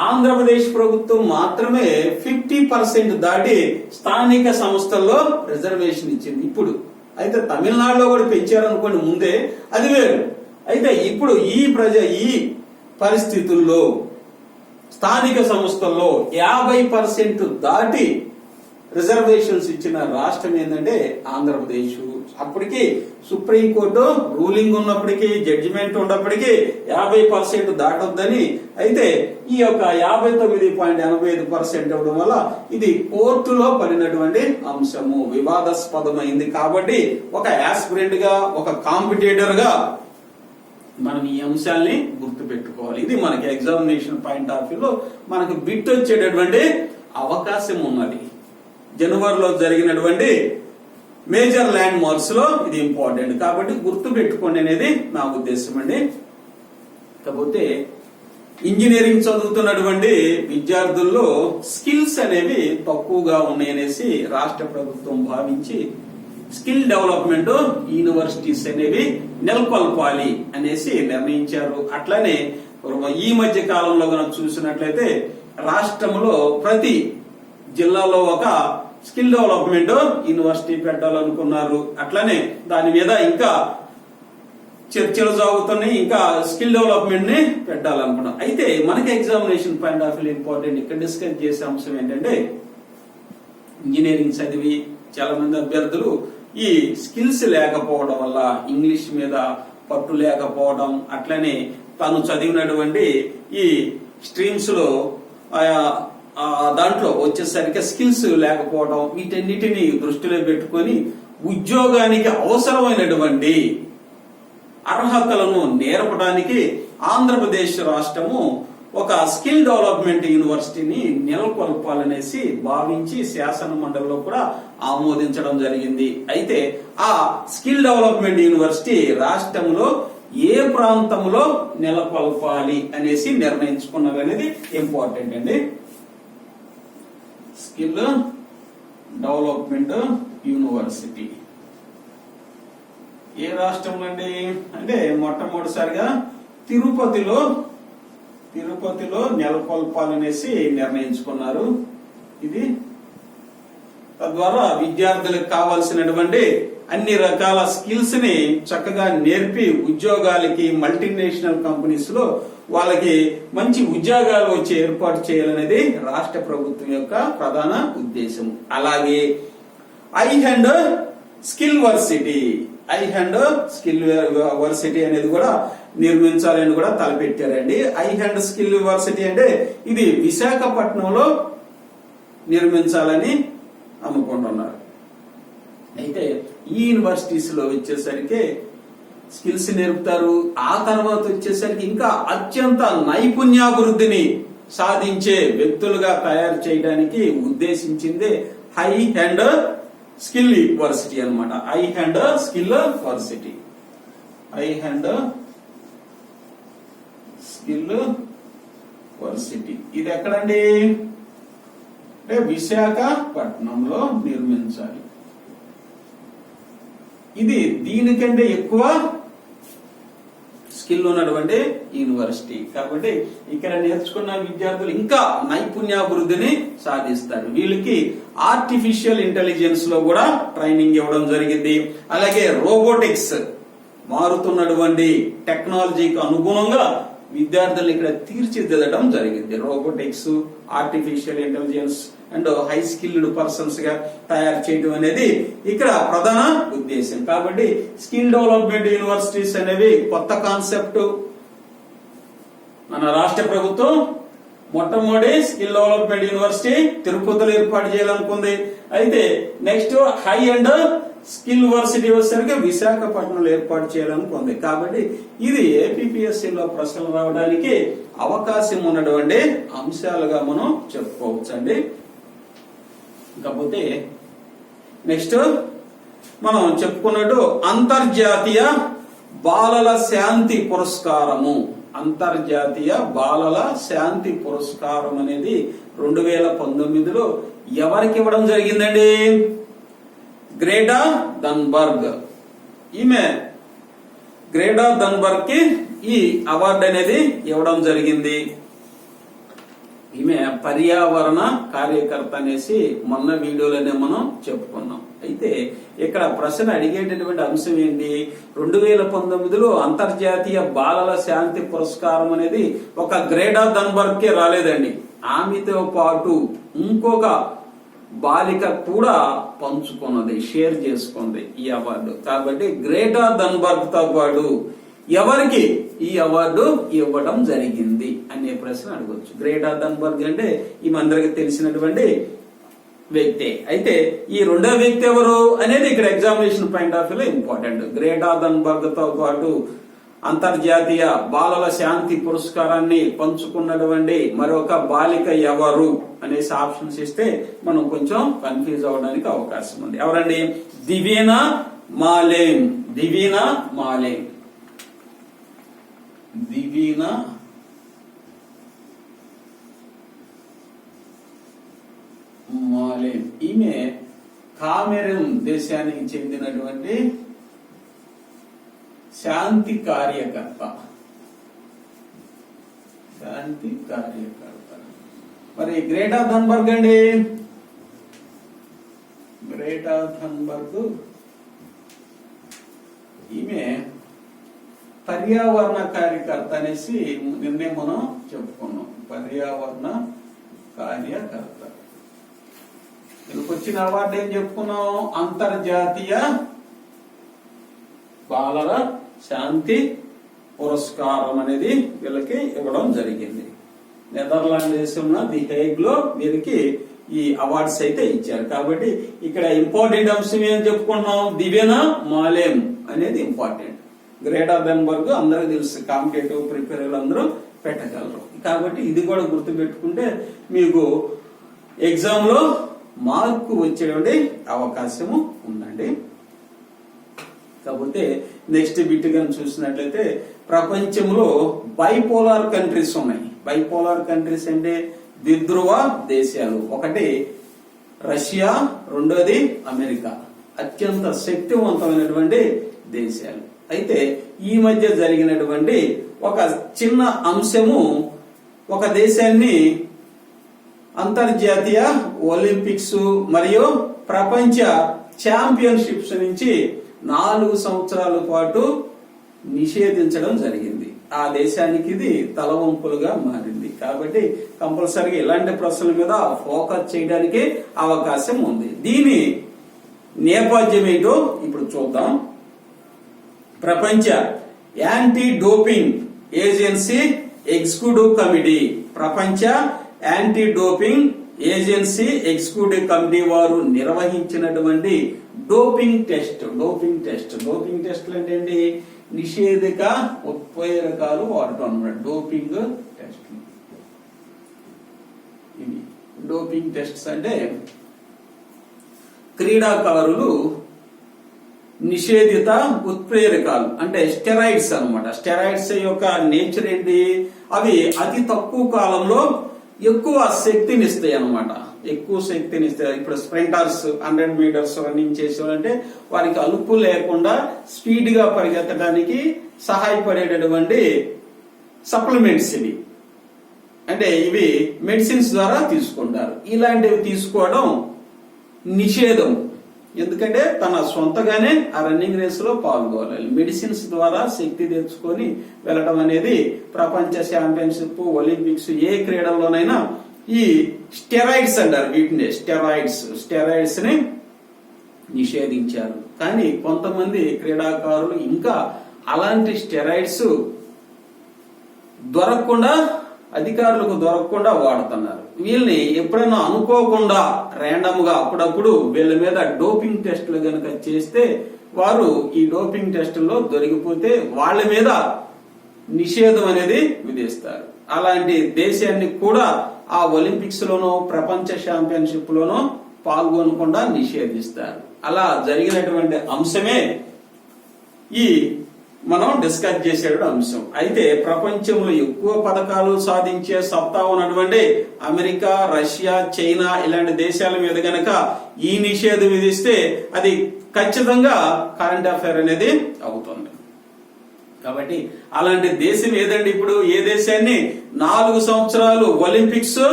Speaker 1: ఆంధ్రప్రదేశ్ ప్రభుత్వం మాత్రమే 50% దాటి స్థానిక సంస్థల్లో రిజర్వేషన్ ఇచ్చింది ఇప్పుడు. అయితే తమిళనాడులో కూడా పెంచారనుకోండి ముందే, అది వేరు. అయితే ఇప్పుడు ఈ పరిస్థితుల్లో స్థానిక సంస్థల్లో 50% దాటి రిజర్వేషన్స్ ఇచ్చిన రాష్ట్రం ఏంటంటే ఆంధ్రప్రదేశ్. అప్పటికి సుప్రీంకోర్టు రూలింగ్ ఉన్నప్పటికీ, జడ్జిమెంట్ ఉన్నప్పటికీ 50% దాటొద్దని. అయితే ఈ యొక్క 59.85% ఇవ్వడం వల్ల ఇది కోర్టులో పడినటువంటి అంశము, వివాదాస్పదమైంది. కాబట్టి ఒక యాస్పిరెంట్ గా, ఒక కాంపిటేటర్ గా మనం ఈ అంశాల్ని గుర్తు పెట్టుకోవాలి. ఇది మనకి ఎగ్జామినేషన్ పాయింట్ ఆఫ్ వ్యూలో మనకు బిట్ వచ్చేటటువంటి అవకాశం ఉన్నది. జనవరిలో జరిగినటువంటి మేజర్ ల్యాండ్ మార్క్స్ లో ఇది ఇంపార్టెంట్ కాబట్టి గుర్తు పెట్టుకోండి అనేది నా ఉద్దేశం అండి. కాకపోతే ఇంజనీరింగ్ చదువుతున్నటువంటి విద్యార్థుల్లో స్కిల్స్ అనేవి తక్కువగా ఉన్నాయనేసి రాష్ట్ర ప్రభుత్వం భావించి స్కిల్ డెవలప్మెంట్ యూనివర్సిటీస్ అనేవి నెలకొల్పాలి అనేసి నిర్ణయించారు. అట్లనే ఈ మధ్య కాలంలో మనం చూసినట్లయితే రాష్ట్రంలో ప్రతి జిల్లాలో ఒక స్కిల్ డెవలప్మెంట్ యూనివర్సిటీ పెట్టాలనుకున్నారు. అట్లనే దాని మీద ఇంకా చర్చలు సాగుతున్నాయి, ఇంకా స్కిల్ డెవలప్మెంట్ ని పెట్టాలనుకున్నాం. అయితే మనకి examination point of view important ఇక్కడ డిస్కస్ చేసే అంశం ఏంటంటే ఇంజనీరింగ్ చదివి చాలా మంది అభ్యర్థులు ఈ స్కిల్స్ లేకపోవడం వల్ల, ఇంగ్లీష్ మీద పట్టు లేకపోవడం, అట్లనే తాను చదివినటువంటి ఈ స్ట్రీమ్స్ లో దాంట్లో వచ్చేసరికి స్కిల్స్ లేకపోవడం, వీటన్నిటిని దృష్టిలో పెట్టుకొని ఉద్యోగానికి అవసరమైనటువంటి అర్హతలను నేర్పడానికి ఆంధ్రప్రదేశ్ రాష్ట్రము ఒక స్కిల్ డెవలప్మెంట్ యూనివర్సిటీని నెలకొల్పాలనేసి భావించి శాసన మండలిలో కూడా ఆమోదించడం జరిగింది. అయితే ఆ స్కిల్ డెవలప్మెంట్ యూనివర్సిటీ రాష్ట్రంలో ఏ ప్రాంతంలో నెలకొల్పాలి అనేసి నిర్ణయించుకున్నారు అనేది ఇంపార్టెంట్ అండి. స్కిల్ డెవలప్మెంట్ యూనివర్సిటీ ఏ రాష్ట్రంలో అండి అంటే మొట్టమొదటిసారిగా తిరుపతిలో నెలకొల్పాలనేసి నిర్ణయించుకున్నారు. ఇది తద్వారా విద్యార్థులకు కావాల్సినటువంటి అన్ని రకాల స్కిల్స్ ని చక్కగా నేర్పి ఉద్యోగాలకి మల్టీనేషనల్ కంపెనీస్ లో వాళ్ళకి మంచి ఉద్యోగాలు వచ్చి ఏర్పాటు చేయాలనేది రాష్ట్ర ప్రభుత్వం యొక్క ప్రధాన ఉద్దేశం. అలాగే ఐ హ్యాండ్ స్కిల్ వర్సిటీ అనేది కూడా నిర్మించాలని కూడా తలపెట్టారండి. ఐ హ్యాండ్ స్కిల్ యూనివర్సిటీ అంటే ఇది విశాఖపట్నంలో నిర్మించాలని అనుకుంటున్నారు. అయితే ఈ యూనివర్సిటీస్ లో వచ్చేసరికి స్కిల్స్ నేర్పుతారు. ఆ తర్వాత వచ్చేసరికి ఇంకా అత్యంత నైపుణ్యాభివృద్ధిని సాధించే వ్యక్తులుగా తయారు చేయడానికి ఉద్దేశించిందే హై హ్యాండ్ స్కిల్ యూనివర్సిటీ అన్నమాట. ఐ హ్యాండ్ స్కిల్ వర్సిటీ ఇది ఎక్కడండి అంటే విశాఖపట్నంలో నిర్మించాలి. ఇది దీనికంటే ఎక్కువ స్కిల్ ఉన్నటువంటి యూనివర్సిటీ కాబట్టి ఇక్కడ నేర్చుకున్న విద్యార్థులు ఇంకా నైపుణ్యాభివృద్ధిని సాధిస్తారు. వీళ్ళకి ఆర్టిఫిషియల్ ఇంటెలిజెన్స్ లో కూడా ట్రైనింగ్ ఇవ్వడం జరిగింది. అలాగే రోబోటిక్స్ మారుతున్నటువంటి టెక్నాలజీకి అనుగుణంగా విద్యార్థులు ఇక్కడ తీర్చిదిద్దడం జరిగింది. Robotics, artificial intelligence and high skilled persons గా తయారు చేయడం అనేది ఇక్కడ ప్రధాన ఉద్దేశం. కాబట్టి స్కిల్ డెవలప్మెంట్ యూనివర్సిటీస్ అనేవి కొత్త కాన్సెప్ట్ మన రాష్ట్ర ప్రభుత్వం మొట్టమొదటి స్కిల్ డెవలప్మెంట్ యూనివర్సిటీ తిరుపతిలో ఏర్పాటు చేయాలనుకుంది. అయితే next high and skill university వచ్చేసరికి విశాఖపట్నంలో ఏర్పాటు చేయాలనుకుంది. కాబట్టి ఇది ఏపీపీఎస్సీలో ప్రశ్నలు రావడానికి అవకాశం ఉన్నటువంటి అంశాలుగా మనం చెప్పుకోవచ్చండి. కాకపోతే నెక్స్ట్ మనం చెప్పుకున్నట్టు అంతర్జాతీయ బాలల శాంతి పురస్కారము, అంతర్జాతీయ బాలల శాంతి పురస్కారం అనేది 2019లో ఎవరికి ఇవ్వడం జరిగిందండి? గ్రేటా థన్బర్గ్. ఈమె గ్రేటా థన్బర్గ్ కి ఈ అవార్డు అనేది ఇవ్వడం జరిగింది. ఈమె పర్యావరణ కార్యకర్త అనేసి మొన్న వీడియోలోనే మనం చెప్పుకున్నాం. అయితే ఇక్కడ ప్రశ్న అడిగేటటువంటి అంశం ఏంటి? 2019లో అంతర్జాతీయ బాలల శాంతి పురస్కారం అనేది ఒక గ్రేటా థన్బర్గ్ కే రాలేదండి. ఆమెతో పాటు ఇంకొక బాలిక కూడా పంచుకున్నది, షేర్ చేసుకుంది ఈ అవార్డు. కాబట్టి గ్రేటా థన్బర్గ్ తో పాటు ఎవరికి ఈ అవార్డు ఇవ్వడం జరిగింది అనే ప్రశ్న అడగొచ్చు. గ్రేటా థన్బర్గ్ అంటే ఈ అందరికి తెలిసినటువంటి వ్యక్తి. అయితే ఈ రెండో వ్యక్తి ఎవరు అనేది ఇక్కడ ఎగ్జామినేషన్ పాయింట్ ఆఫ్ వ్యూలో ఇంపార్టెంట్. గ్రేటా థన్బర్గ్ తో పాటు అంతర్జాతీయ బాలల శాంతి పురస్కారాన్ని పంచుకున్నటువంటి మరొక బాలిక ఎవరు అనేసి ఆప్షన్స్ ఇస్తే మనం కొంచెం కన్ఫ్యూజ్ అవడానికి అవకాశం ఉంది. ఎవరండి? దివీనా మాలేం. దివీనా మాలేం. దివీనా మాలేం. ఈమె కామెరూన్ దేశానికి చెందినటువంటి శాంతి కార్యకర్త. శాంతి కార్యకర్త. మరి గ్రేటా థన్బర్గ్ అండి? గ్రేటా థన్బర్గ్ ఈమె పర్యావరణ కార్యకర్త అనేసి నిన్నే మనం చెప్పుకున్నాం. పర్యావరణ కార్యకర్త. దీనికి వచ్చిన అవార్డు ఏం చెప్పుకున్నాం? అంతర్జాతీయ బాలల శాంతి పురస్కారం అనేది వీళ్ళకి ఇవ్వడం జరిగింది. నెదర్లాండ్ దేశంలో ది హేగ్ లో వీరికి ఈ అవార్డ్స్ అయితే ఇచ్చారు. కాబట్టి ఇక్కడ ఇంపార్టెంట్ అంశం ఏం చెప్పుకున్నాం? దివ్యనా మాలేం అనేది ఇంపార్టెంట్. గ్రేటా థన్బర్గ్ అందరూ తెలుసు, కాంపిటేటివ్ ప్రిపేర్ అందరూ పెట్టగలరు. కాబట్టి ఇది కూడా గుర్తు పెట్టుకుంటే మీకు ఎగ్జామ్ లో మార్కు వచ్చేటువంటి అవకాశము ఉందండి. కాకపోతే నెక్స్ట్ బిట్ గాని చూసినట్లయితే ప్రపంచంలో బైపోలార్ కంట్రీస్ ఉన్నాయి. బైపోలార్ కంట్రీస్ అంటే ద్విధ్రువ దేశాలు. ఒకటి రష్యా, రెండోది అమెరికా. అత్యంత శక్తివంతమైనటువంటి దేశాలు. అయితే ఈ మధ్య జరిగినటువంటి ఒక చిన్న అంశము ఒక దేశాన్ని అంతర్జాతీయ ఒలింపిక్స్ మరియు ప్రపంచ ఛాంపియన్షిప్స్ నుంచి 4 సంవత్సరాల పాటు నిషేధించడం జరిగింది. ఆ దేశానికి ఇది తలవంపులుగా మారింది. కాబట్టి కంపల్సరీగా ఇలాంటి ప్రశ్నల మీద ఫోకస్ చేయడానికి అవకాశం ఉంది. దీని నేపథ్యం ఏంటో ఇప్పుడు చూద్దాం. ప్రపంచ anti doping agency executive committee, ప్రపంచ anti doping agency executive committee వారు నిర్వహించినటువంటి డోపింగ్ టెస్ట్. డోపింగ్ టెస్ట్ అంటే ఏంటి? నిషేధిక ఉత్ప్రేరకాలు వాడటం అన్నమాట. Doping test. ఇవి డోపింగ్ టెస్ట్స్ అంటే క్రీడాకారులు నిషేధిత ఉత్ప్రేరకాలు అంటే స్టెరాయిడ్స్ అన్నమాట. స్టెరాయిడ్స్ యొక్క నేచర్ ఏంటి? అవి అతి తక్కువ కాలంలో ఎక్కువ శక్తిని ఇస్తాయి అన్నమాట. ఎక్కువ శక్తిని ఇస్తాయి. ఇప్పుడు స్ప్రింటర్స్ 100 మీటర్స్ రన్నింగ్ చేసేవాళ్ళంటే వారికి అలుపు లేకుండా స్పీడ్ గా పరిగెత్తడానికి సహాయపడేటటువంటి సప్లిమెంట్స్ ఇవి. అంటే ఇవి మెడిసిన్స్ ద్వారా తీసుకుంటారు. ఇలాంటివి తీసుకోవడం నిషేధం. ఎందుకంటే తన సొంతగానే ఆ రన్నింగ్ రేస్ లో పాల్గొనాలి. మెడిసిన్స్ ద్వారా శక్తి తెచ్చుకొని వెళ్ళడం అనేది ప్రపంచ ఛాంపియన్షిప్, ఒలింపిక్స్ ఏ క్రీడల్లోనైనా ఈ స్టెరాయిడ్స్ అంటారు. వీటిని స్టెరాయిడ్స్ ని నిషేధించారు. కానీ కొంతమంది క్రీడాకారులు ఇంకా అలాంటి స్టెరాయిడ్స్ దొరకకుండా అధికారులకు దొరకకుండా వాడుతున్నారు. వీళ్ళని ఎప్పుడైనా అనుకోకుండా ర్యాండమ్ గా అప్పుడప్పుడు వీళ్ళ మీద డోపింగ్ టెస్టులు గనక చేస్తే వారు ఈ డోపింగ్ టెస్టుల్లో దొరికిపోతే వాళ్ళ మీద నిషేధం అనేది విధిస్తారు. అలాంటి దేశాన్ని కూడా ఆ ఒలింపిక్స్ లోనో ప్రపంచ ఛాంపియన్షిప్ లోనో పాల్గొనకుండా నిషేధిస్తారు. అలా జరిగినటువంటి అంశమే ఈ మనం డిస్కస్ చేసే అంశం. అయితే ప్రపంచంలో ఎక్కువ పథకాలు సాధించే సత్తా ఉన్నటువంటి అమెరికా, రష్యా, చైనా ఇలాంటి దేశాల మీద గనక ఈ నిషేధం విధిస్తే అది ఖచ్చితంగా కరెంట్ అఫైర్ అనేది అవుతుంది. కాబట్టి అలాంటి దేశం ఏదండి? ఇప్పుడు ఏ దేశాన్ని 4 సంవత్సరాలు ఒలింపిక్స్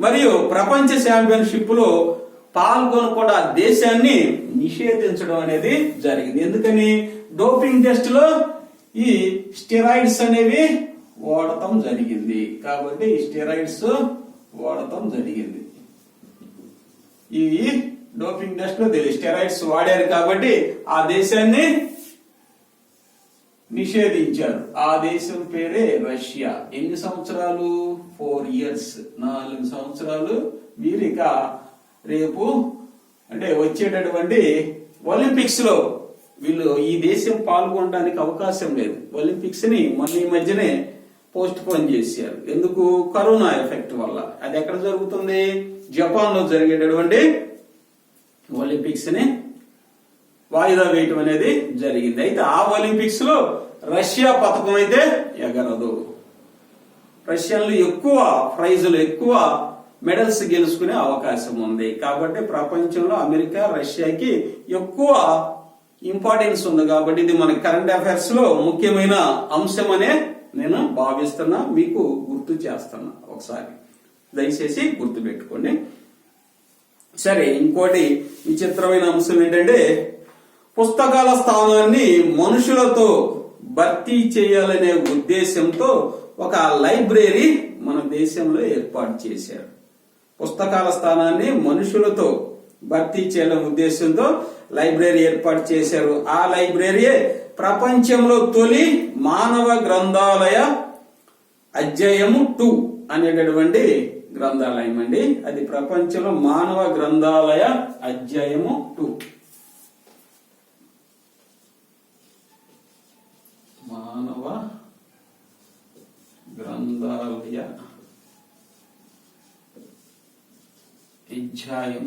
Speaker 1: మరియు ప్రపంచ ఛాంపియన్షిప్ లో పాల్గొనకుండా దేశాన్ని నిషేధించడం అనేది జరిగింది. ఎందుకని? డోపింగ్ టెస్ట్ లో ఈ స్టెరాయిడ్స్ అనేవి వాడటం జరిగింది. కాబట్టి స్టెరాయిడ్స్ వాడటం జరిగింది. ఈ డోపింగ్ టెస్ట్ లో స్టెరాయిడ్స్ వాడారు కాబట్టి ఆ దేశాన్ని నిషేధించారు. ఆ దేశం పేరే రష్యా. ఎన్ని సంవత్సరాలు? 4 years, 4 సంవత్సరాలు. వీరిక రేపు అంటే వచ్చేటటువంటి ఒలింపిక్స్ లో వీళ్ళు ఈ దేశం పాల్గొనడానికి అవకాశం లేదు. ఒలింపిక్స్ ని మొన్న ఈ మధ్యనే పోస్ట్ పోన్ చేశారు. ఎందుకు? కరోనా ఎఫెక్ట్ వల్ల. అది ఎక్కడ జరుగుతుంది? జపాన్ లో జరిగేటటువంటి ఒలింపిక్స్ ని వాయిదా వేయటం అనేది జరిగింది. అయితే ఆ ఒలింపిక్స్ లో రష్యా పథకం అయితే ఎగరదు. రష్యాలో ఎక్కువ ప్రైజులు, ఎక్కువ మెడల్స్ గెలుచుకునే అవకాశం ఉంది. కాబట్టి ప్రపంచంలో అమెరికా, రష్యాకి ఎక్కువ ఇంపార్టెన్స్ ఉంది. కాబట్టి ఇది మన కరెంట్ అఫైర్స్ లో ముఖ్యమైన అంశం అనే నేను భావిస్తున్నా, మీకు గుర్తు చేస్తున్నా. ఒకసారి దయచేసి గుర్తు పెట్టుకోండి. సరే, ఇంకోటి విచిత్రమైన అంశం ఏంటంటే పుస్తకాల స్థానాన్ని మనుషులతో భర్తీ చేయాలనే ఉద్దేశంతో ఒక లైబ్రరీ మన దేశంలో ఏర్పాటు చేశారు. పుస్తకాల స్థానాన్ని మనుషులతో భర్తీ చేయాలనే ఉద్దేశంతో లైబ్రరీ ఏర్పాటు చేశారు. ఆ లైబ్రరీయే ప్రపంచంలో తొలి మానవ గ్రంథాలయ అధ్యాయము 2 అనేటటువంటి గ్రంథాలయం అండి. అది ప్రపంచంలో మానవ గ్రంథాలయ అధ్యాయము 2. మానవ గ్రంథాలయ అధ్యాయం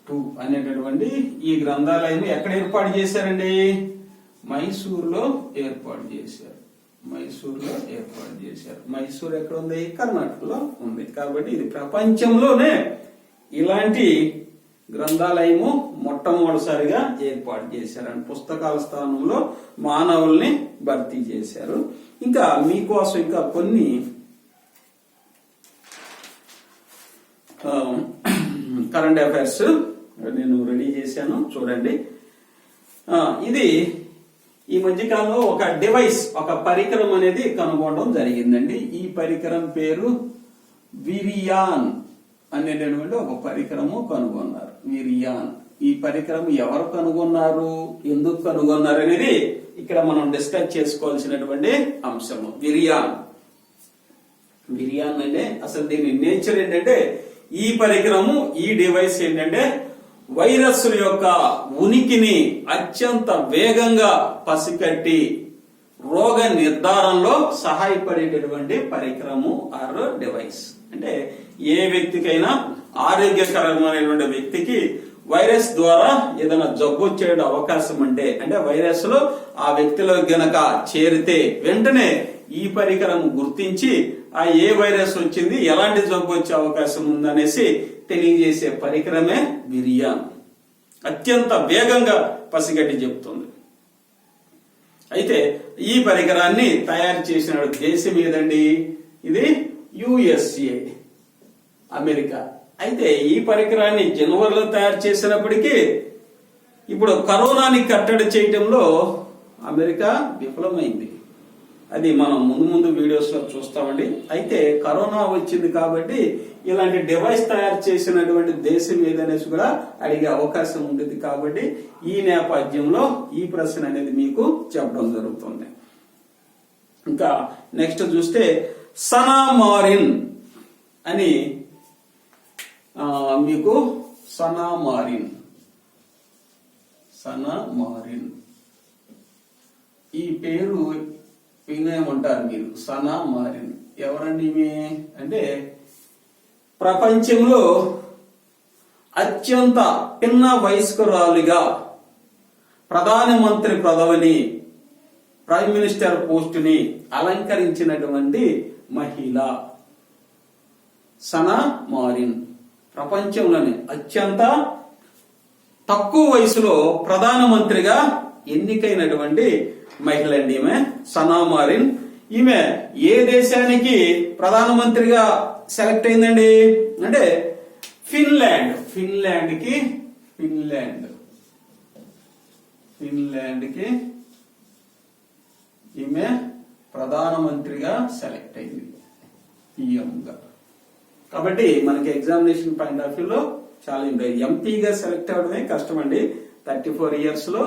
Speaker 1: 2 అనేటటువంటి ఈ గ్రంథాలయం ఎక్కడ ఏర్పాటు చేశారండి? మైసూరులో ఏర్పాటు చేశారు. మైసూరు ఎక్కడ ఉంది? కర్ణాటకలో ఉంది. కాబట్టి ఇది ప్రపంచంలోనే ఇలాంటి గ్రంథాలయము మొట్టమొదటిసారిగా ఏర్పాటు చేశారు. పుస్తకాల స్థానంలో మానవుల్ని భర్తీ చేశారు. ఇంకా మీకోసం ఇంకా కొన్ని కరెంట్ అఫైర్స్ నేను రెడీ చేశాను, చూడండి. ఇది ఈ మధ్యకాలంలో ఒక డివైస్, ఒక పరికరం అనేది కనుగొనడం జరిగిందండి. ఈ పరికరం పేరు విరియాన్ అనేటటువంటి ఒక పరికరము కనుగొన్నారు. విరియాన్. ఈ పరికరం ఎవరు కనుగొన్నారు, ఎందుకు కనుగొన్నారు అనేది ఇక్కడ మనం డిస్కస్ చేసుకోవాల్సినటువంటి అంశము. విరియాన్ అంటే అసలు దీని నేచర్ ఏంటంటే, ఈ పరికరము, ఈ డివైస్ ఏంటంటే వైరస్ల యొక్క ఉనికిని అత్యంత వేగంగా పసిగట్టి రోగ నిర్ధారణలో సహాయపడేటటువంటి పరికరము ఆర్ డివైస్. అంటే ఏ వ్యక్తికైనా, ఆరోగ్యకరమైనటువంటి వ్యక్తికి వైరస్ ద్వారా ఏదైనా జబ్బు వచ్చే అవకాశం అంటే వైరస్ లో ఆ వ్యక్తిలో గనక చేరితే వెంటనే ఈ పరికరం గుర్తించి ఆ ఏ వైరస్ వచ్చింది, ఎలాంటి జబ్బు వచ్చే అవకాశం ఉందనేసి తెలియజేసే పరికరమే విరియాన్. అత్యంత వేగంగా పసిగట్టి చెప్తుంది. అయితే ఈ పరికరాన్ని తయారు చేసిన దేశం ఏదండి? ఇది USA, అమెరికా. అయితే ఈ పరికరాన్ని జనవరిలో తయారు చేసినప్పటికీ ఇప్పుడు కరోనాని కట్టడి చేయడంలో అమెరికా విఫలమైంది. అది మనం ముందు వీడియోస్ లో చూస్తామండి. అయితే కరోనా వచ్చింది కాబట్టి ఇలాంటి డివైస్ తయారు చేసినటువంటి దేశం ఏదనేసి కూడా అడిగే అవకాశం ఉంటుంది. కాబట్టి ఈ నేపథ్యంలో ఈ ప్రశ్న అనేది మీకు చెప్పడం జరుగుతుంది. ఇంకా నెక్స్ట్ చూస్తే సనా మారిన్ అని మీకు సనా మారిన్ ఈ పేరు వినేమంటారు మీరు. సనా మారిన్ ఎవరండి ఈమె అంటే ప్రపంచంలో అత్యంత పిన్న వయస్కురాలుగా ప్రధానమంత్రి పదవిని ప్రైమ్ మినిస్టర్ పోస్టుని అలంకరించినటువంటి మహిళ సనా మారిన్. ప్రపంచంలోనే అత్యంత తక్కువ వయసులో ప్రధానమంత్రిగా ఎన్నికైనటువంటి మహిళ అండి ఈమె సనా మారిన్. ఈమె ఏ దేశానికి ప్రధానమంత్రిగా సెలెక్ట్ అయిందండి అంటే ఫిన్లాండ్ కి ఈమె ప్రధానమంత్రిగా సెలెక్ట్ అయింది పిఎంగా. కాబట్టి మనకి ఎగ్జామినేషన్ పాయింట్ ఆఫ్ వ్యూలో చాలా ఇంపార్టెంట్. ఎంపీగా సెలెక్ట్ అవడమే కష్టం అండి 34 ఇయర్స్ లో.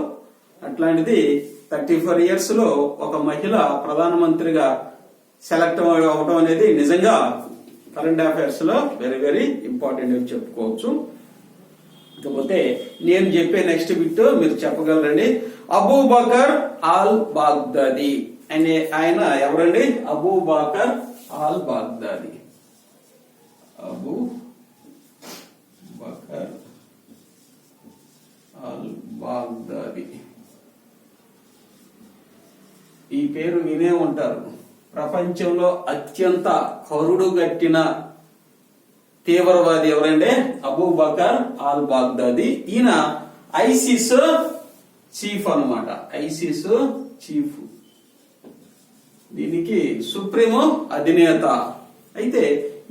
Speaker 1: అట్లాంటిది 34 ఇయర్స్ లో ఒక మహిళ ప్రధానమంత్రిగా సెలెక్ట్ అవడం అనేది నిజంగా కరెంట్ అఫైర్స్ లో వెరీ వెరీ ఇంపార్టెంట్ అని చెప్పుకోవచ్చు. ఇకపోతే నేను చెప్పే నెక్స్ట్ బిట్ మీరు చెప్పగలరండి. అబూబకర్ ఆల్ బాగ్దాది అనే ఆయన ఎవరండి? Abu Bakr al Baghdadi. Abu Bakr al Baghdadi ఈ పేరు వినే ఉంటారు. ప్రపంచంలో అత్యంత కరుడుగట్టిన తీవ్రవాది ఎవరంటే అబూబకర్ ఆల్ బాగ్దాది. ఈయన ఐసిస్ చీఫ్ అన్నమాట. ఐసిస్ చీఫ్, దీనికి సుప్రీం అధినేత. అయితే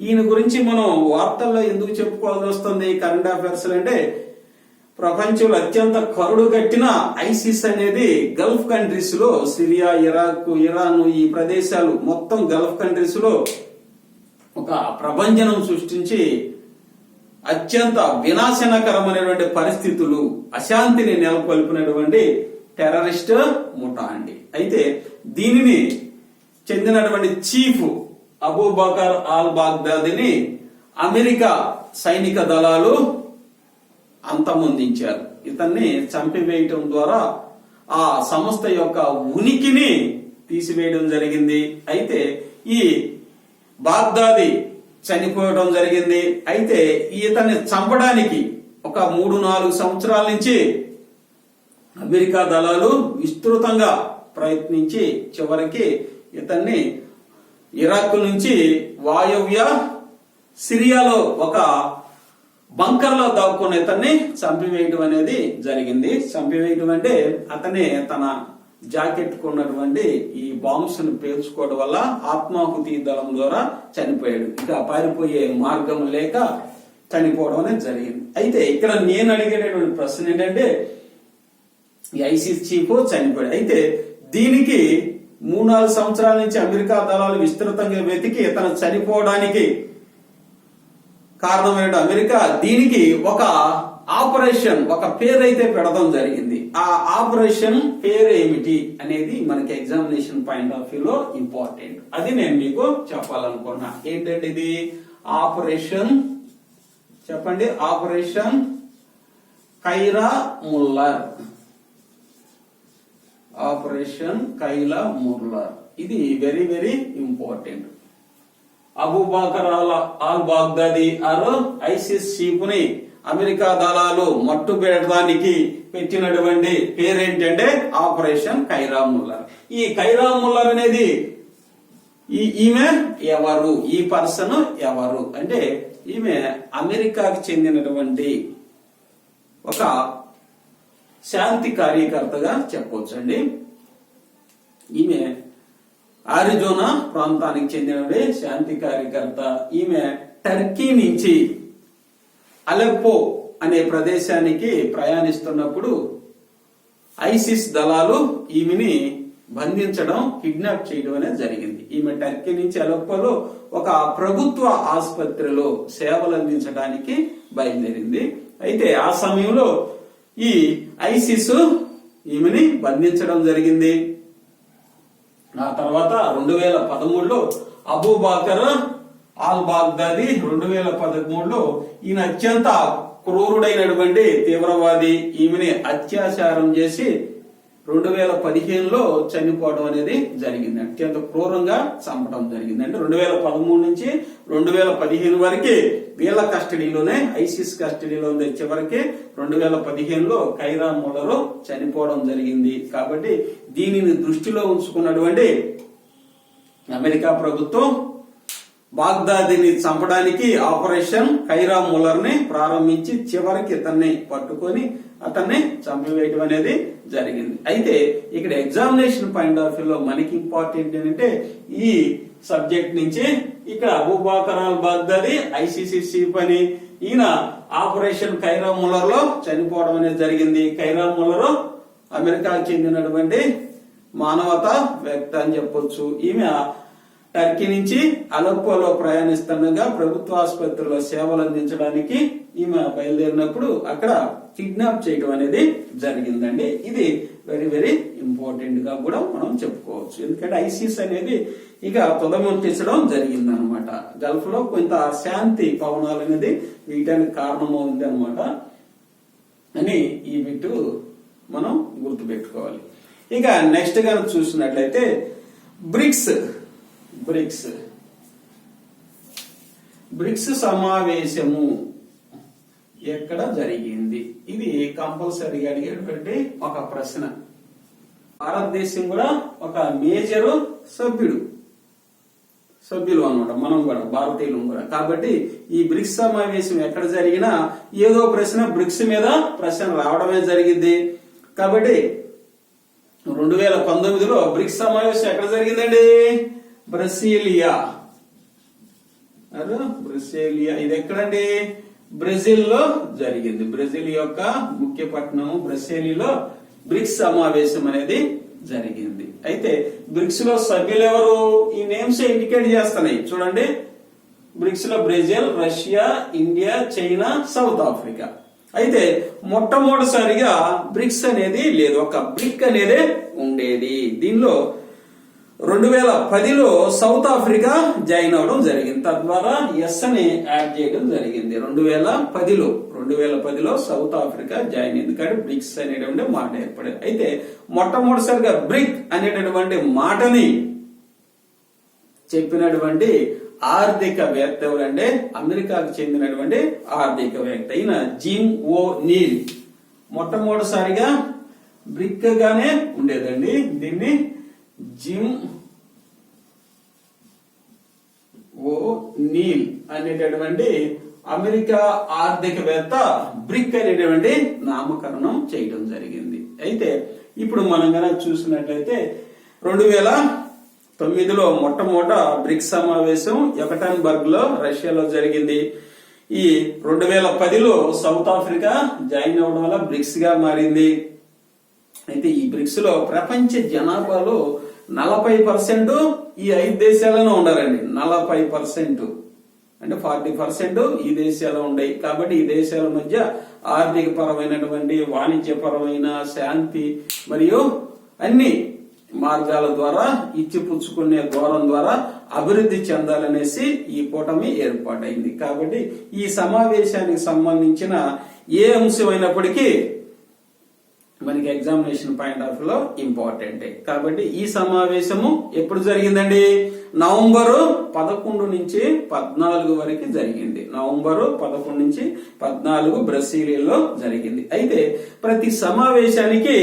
Speaker 1: ఈయన గురించి మనం వార్తల్లో ఎందుకు చెప్పుకోవాల్సి వస్తుంది కరెంట్ అఫైర్స్ అంటే ప్రపంచంలో అత్యంత కరుడు కట్టిన ఐసిస్ అనేది గల్ఫ్ కంట్రీస్ లో సిరియా, ఇరాక్, ఇరాన్ ఈ ప్రదేశాలు మొత్తం గల్ఫ్ కంట్రీస్ లో ఒక ప్రభంజనం సృష్టించి అత్యంత వినాశనకరమైనటువంటి పరిస్థితులు, అశాంతిని నెలకొల్పినటువంటి టెర్రరిస్ట్ ముఠా అండి. అయితే దీనిని చెందినటువంటి చీఫ్ అబూబకర్ ఆల్ బాగ్దాదిని అమెరికా సైనిక దళాలు అంతమొందించారు. ఇతన్ని చంపివేయటం ద్వారా ఆ సంస్థ యొక్క ఉనికిని తీసివేయడం జరిగింది. అయితే ఈ బాగ్దాది చనిపోవడం జరిగింది. అయితే ఇతన్ని చంపడానికి ఒక 3-4 సంవత్సరాల నుంచి అమెరికా దళాలు విస్తృతంగా ప్రయత్నించి చివరికి ఇతన్ని ఇరాక్ నుంచి వాయవ్య సిరియాలో ఒక బంకర్ లో దాక్కుని ఇతన్ని చంపివేయడం అనేది జరిగింది. చంపివేయడం అంటే అతనే తన జాకెట్ కున్నటువంటి ఈ బాంబ్స్ ను పేల్చుకోవడం వల్ల ఆత్మాహుతి దళం ద్వారా చనిపోయాడు. ఇక పారిపోయే మార్గం లేక చనిపోవడం అనేది జరిగింది. అయితే ఇక్కడ నేను అడిగేటటువంటి ప్రశ్న ఏంటంటే ఈ ఐసిస్ చీఫ్ చనిపోయాడు. అయితే దీనికి 3-4 సంవత్సరాల నుంచి అమెరికా దళాలు విస్తృతంగా వెతికి ఇతను చనిపోవడానికి కారణమైన అమెరికా దీనికి ఒక ఆపరేషన్, ఒక పేరు అయితే పెడతాం జరిగింది. ఆ ఆపరేషన్ పేరు ఏమిటి అనేది మనకి ఎగ్జామినేషన్ పాయింట్ ఆఫ్ వ్యూలో ఇంపార్టెంట్. అది నేను మీకు చెప్పాలనుకున్నా. ఏంటంటే ఇది ఆపరేషన్, చెప్పండి, operation Kayla Mueller. Operation Kayla Mueller ఇది very very important. Abu Bakr al Baghdadi ఆరు ఐసిస్ చీఫ్ ని అమెరికా దళాలు మట్టు పెట్టడానికి పెట్టినటువంటి పేరేంటంటే ఆపరేషన్ ఖైరా ముల్లర్. ఈ ఖైరా ముల్లర్ అనేది ఈమె ఎవరు? ఈ పర్సన్ ఎవరు అంటే ఈమె అమెరికాకి చెందినటువంటి ఒక శాంతి కార్యకర్తగా చెప్పవచ్చండి. ఈమె ఆరిజోనా ప్రాంతానికి చెందినటువంటి శాంతి కార్యకర్త. ఈమె టర్కీ నుంచి అలెప్పో అనే ప్రదేశానికి ప్రయాణిస్తున్నప్పుడు ఐసిస్ దళాలు ఈమెని బంధించడం, కిడ్నాప్ చేయడం అనేది జరిగింది. ఈమె టర్కీ నుంచి అలెప్పోలో ఒక ప్రభుత్వ ఆసుపత్రిలో సేవలు అందించడానికి బయలుదేరింది. అయితే ఆ సమయంలో ఈ ఐసిస్ ఈమెని బంధించడం జరిగింది. ఆ తర్వాత 2013లో అబూ బకర్ అల్ బాగ్దాది 2013లో ఈయన అత్యంత క్రూరుడైనటువంటి తీవ్రవాది ఈమెని అత్యాచారం చేసి 2015లో చనిపోవడం అనేది జరిగింది. అత్యంత క్రూరంగా చంపడం జరిగింది. అంటే 2013 నుంచి 2015 వరకే వీళ్ళ కస్టడీలోనే ఐసిస్ కస్టడీలో ఉంది. చివరికి 2015లో కైరా ముల్లర్ చనిపోవడం జరిగింది. కాబట్టి దీనిని దృష్టిలో ఉంచుకున్నటువంటి అమెరికా ప్రభుత్వం బాగ్దాదిని చంపడానికి ఆపరేషన్ కైరా ముల్లర్ ని ప్రారంభించి చివరికి ఇతన్ని పట్టుకొని అతన్ని చంపివేయడం అనేది జరిగింది. అయితే ఇక్కడ ఎగ్జామినేషన్ పాయింట్ ఆఫ్ వ్యూలో మనకి ఇంపార్టెంట్ ఏంటంటే ఈ సబ్జెక్ట్ నుంచి ఇక్కడ అబూ బకర్ అల్ బాగ్దాది ఐసిసి చీఫ్ అని ఈయన ఆపరేషన్ కైరా ముల్లర్ లో చనిపోవడం అనేది జరిగింది. కైరా ముల్లర్ అమెరికాకు చెందినటువంటి మానవతా వ్యక్తి అని చెప్పొచ్చు. ఈమె టర్కీ నుంచి అలెప్పోలో ప్రయాణిస్తుండగా ప్రభుత్వ ఆసుపత్రిలో సేవలు అందించడానికి ఈమె బయలుదేరినప్పుడు అక్కడ కిడ్నాప్ చేయడం అనేది జరిగిందండి. ఇది వెరీ వెరీ ఇంపార్టెంట్ గా కూడా మనం చెప్పుకోవచ్చు. ఎందుకంటే ఐసిస్ అనేది ఇక తుదముట్టించడం జరిగింది అనమాట. గల్ఫ్ లో కొంత శాంతి పవనాలు అనేది వీటానికి కారణమవుతుంది అనమాట అని ఈ బిట్టు మనం గుర్తుపెట్టుకోవాలి. ఇక నెక్స్ట్ గా చూసినట్లయితే బ్రిక్స్ సమావేశము ఎక్కడ జరిగింది? ఇది కంపల్సరీగా అడిగేటువంటి ఒక ప్రశ్న. భారతదేశం కూడా ఒక మేజర్ సభ్యులు అన్నమాట. మనం కూడా భారతీయులు కూడా. కాబట్టి ఈ బ్రిక్స్ సమావేశం ఎక్కడ జరిగినా ఏదో ప్రశ్న బ్రిక్స్ మీద ప్రశ్న రావడమే జరిగింది. కాబట్టి 2019లో బ్రిక్స్ సమావేశం ఎక్కడ జరిగిందండి? బ్రసీలియా. ఇది ఎక్కడండి? బ్రెజిల్ లో జరిగింది. బ్రెజిల్ యొక్క ముఖ్య పట్టణం బ్రసీలియాలో బ్రిక్స్ సమావేశం అనేది జరిగింది. అయితే బ్రిక్స్ లో సభ్యులు ఎవరు? ఈ నేమ్స్ ఇండికేట్ చేస్తున్నాయి చూడండి. బ్రిక్స్ లో Brazil, Russia, India, China, south Africa. అయితే మొట్టమొదటిసారిగా బ్రిక్స్ అనేది లేదు, ఒక బ్రిక్ అనేది ఉండేది. దీనిలో 2010లో సౌత్ ఆఫ్రికా జాయిన్ అవడం జరిగింది. తద్వారా ఎస్ అని యాడ్ చేయడం జరిగింది. 2010లో సౌత్ ఆఫ్రికా జాయిన్ అయింది. కానీ బ్రిక్స్ అనేటువంటి మాట ఏర్పడింది. అయితే మొట్టమొదటిసారిగా బ్రిక్ అనేటటువంటి మాటని చెప్పినటువంటి ఆర్థికవేత్త ఎవరంటే అమెరికాకు చెందినటువంటి ఆర్థికవేత్త అయిన జిమ్ ఓ నీల్. మొట్టమొదటిసారిగా బ్రిక్ గానే ఉండేదండి. దీన్ని జిమ్ ఓ నీల్ అనేటటువంటి అమెరికా ఆర్థికవేత్త బ్రిక్ అనేటువంటి నామకరణం చేయడం జరిగింది. అయితే ఇప్పుడు మనం కనుక చూసినట్లయితే 2009లో మొట్టమొదట బ్రిక్స్ సమావేశం ఎకటెన్బర్గ్ లో రష్యాలో జరిగింది. ఈ 2010లో సౌత్ ఆఫ్రికా జాయిన్ అవడం వల్ల బ్రిక్స్ గా మారింది. అయితే ఈ బ్రిక్స్ లో ప్రపంచ జనాభాలో 40% ఈ 5 దేశాలలో ఉండాలండి. 40% అంటే 40% ఈ దేశాలు ఉన్నాయి. కాబట్టి ఈ దేశాల మధ్య ఆర్థిక పరమైనటువంటి, వాణిజ్యపరమైన, శాంతి మరియు అన్ని మార్గాల ద్వారా ఇచ్చిపుచ్చుకునే ధోరణి ద్వారా అభివృద్ధి చెందాలనేసి ఈ కూటమి ఏర్పాటైంది. కాబట్టి ఈ సమావేశానికి సంబంధించిన ఏ అంశమైనప్పటికీ మనకి ఎగ్జామినేషన్ పాయింట్ ఆఫ్ లో ఇంపార్టెంట్. కాబట్టి ఈ సమావేశము ఎప్పుడు జరిగిందండి? నవంబర్ 11 నుంచి 14 వరకు జరిగింది. నవంబర్ 11 నుంచి 14 బ్రసీలియాలో జరిగింది. అయితే ప్రతి సమావేశానికి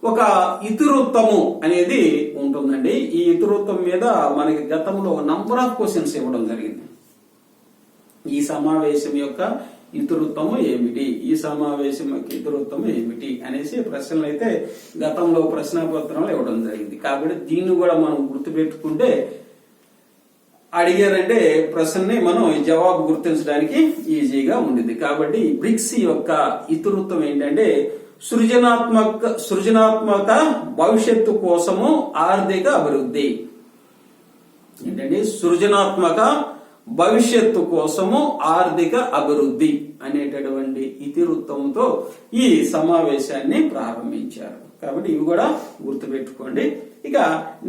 Speaker 1: ఒక ఇతివృత్తము అనేది ఉంటుందండి. ఈ ఇతివృత్తం మీద మనకి గతంలో నంబర్ ఆఫ్ క్వశ్చన్స్ ఇవ్వడం జరిగింది. ఈ సమావేశం యొక్క ఇతివృత్తము ఏమిటి, ఈ సమావేశం యొక్క ఇతివృత్తము ఏమిటి అనేసి ప్రశ్నలు అయితే గతంలో ప్రశ్నాపత్రంలో ఇవ్వడం జరిగింది. కాబట్టి దీన్ని కూడా మనం గుర్తుపెట్టుకుంటే అడిగారంటే ప్రశ్నని మనం జవాబు గుర్తించడానికి ఈజీగా ఉండింది. కాబట్టి బ్రిక్స్ యొక్క ఇతివృత్తం ఏంటంటే సృజనాత్మక భవిష్యత్తు కోసము ఆర్థిక అభివృద్ధి. ఏంటంటే సృజనాత్మక భవిష్యత్తు కోసము ఆర్థిక అభివృద్ధి అనేటటువంటి ఇతివృత్తంతో ఈ సమావేశాన్ని ప్రారంభించారు. కాబట్టి ఇవి కూడా గుర్తుపెట్టుకోండి. ఇక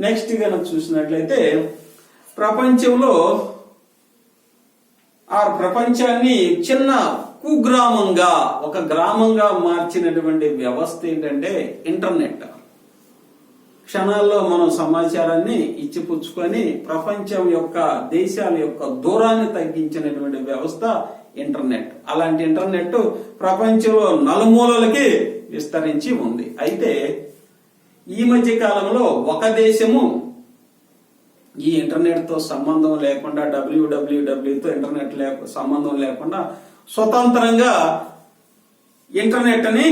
Speaker 1: నెక్స్ట్ కనుక చూసినట్లయితే ప్రపంచంలో ఆ ప్రపంచాన్ని చిన్న కుగ్రామంగా ఒక గ్రామంగా మార్చినటువంటి వ్యవస్థ ఏంటంటే ఇంటర్నెట్. క్షణాల్లో మనం సమాచారాన్ని ఇచ్చిపుచ్చుకొని ప్రపంచం యొక్క దేశాల యొక్క దూరాన్ని తగ్గించినటువంటి వ్యవస్థ ఇంటర్నెట్. అలాంటి ఇంటర్నెట్ ప్రపంచంలో నలుమూలలకి విస్తరించి ఉంది. అయితే ఈ మధ్య కాలంలో ఒక దేశము ఈ ఇంటర్నెట్ తో సంబంధం లేకుండా డబ్ల్యూడబ్ల్యూడబ్ల్యూతో ఇంటర్నెట్ సంబంధం లేకుండా స్వతంత్రంగా ఇంటర్నెట్ ని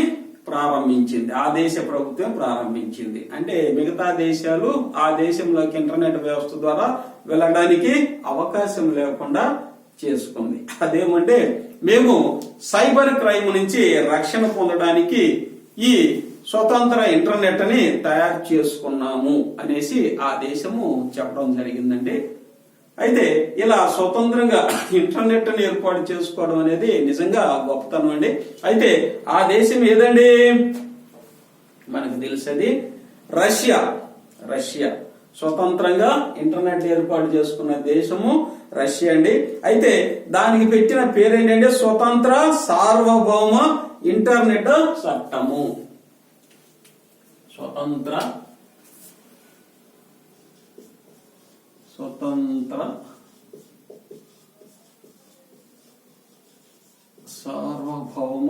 Speaker 1: ప్రారంభించింది. ఆ దేశ ప్రభుత్వం ప్రారంభించింది. అంటే మిగతా దేశాలు ఆ దేశంలోకి ఇంటర్నెట్ వ్యవస్థ ద్వారా వెళ్ళడానికి అవకాశం లేకుండా చేసుకుంది. అదేమంటే మేము సైబర్ క్రైమ్ నుంచి రక్షణ పొందడానికి ఈ స్వతంత్ర ఇంటర్నెట్ ని తయారు చేసుకున్నాము అనేసి ఆ దేశము చెప్పడం జరిగిందండి. అయితే ఇలా స్వతంత్రంగా ఇంటర్నెట్ ని ఏర్పాటు చేసుకోవడం అనేది నిజంగా గొప్పతనం అండి. అయితే ఆ దేశం ఏదండి? మనకు తెలిసేది రష్యా. రష్యా స్వతంత్రంగా ఇంటర్నెట్ ఏర్పాటు చేసుకున్న దేశము రష్యా అండి. అయితే దానికి పెట్టిన పేరేంటంటే స్వతంత్ర సార్వభౌమ ఇంటర్నెట్ చట్టము. స్వతంత్ర సార్వభౌమ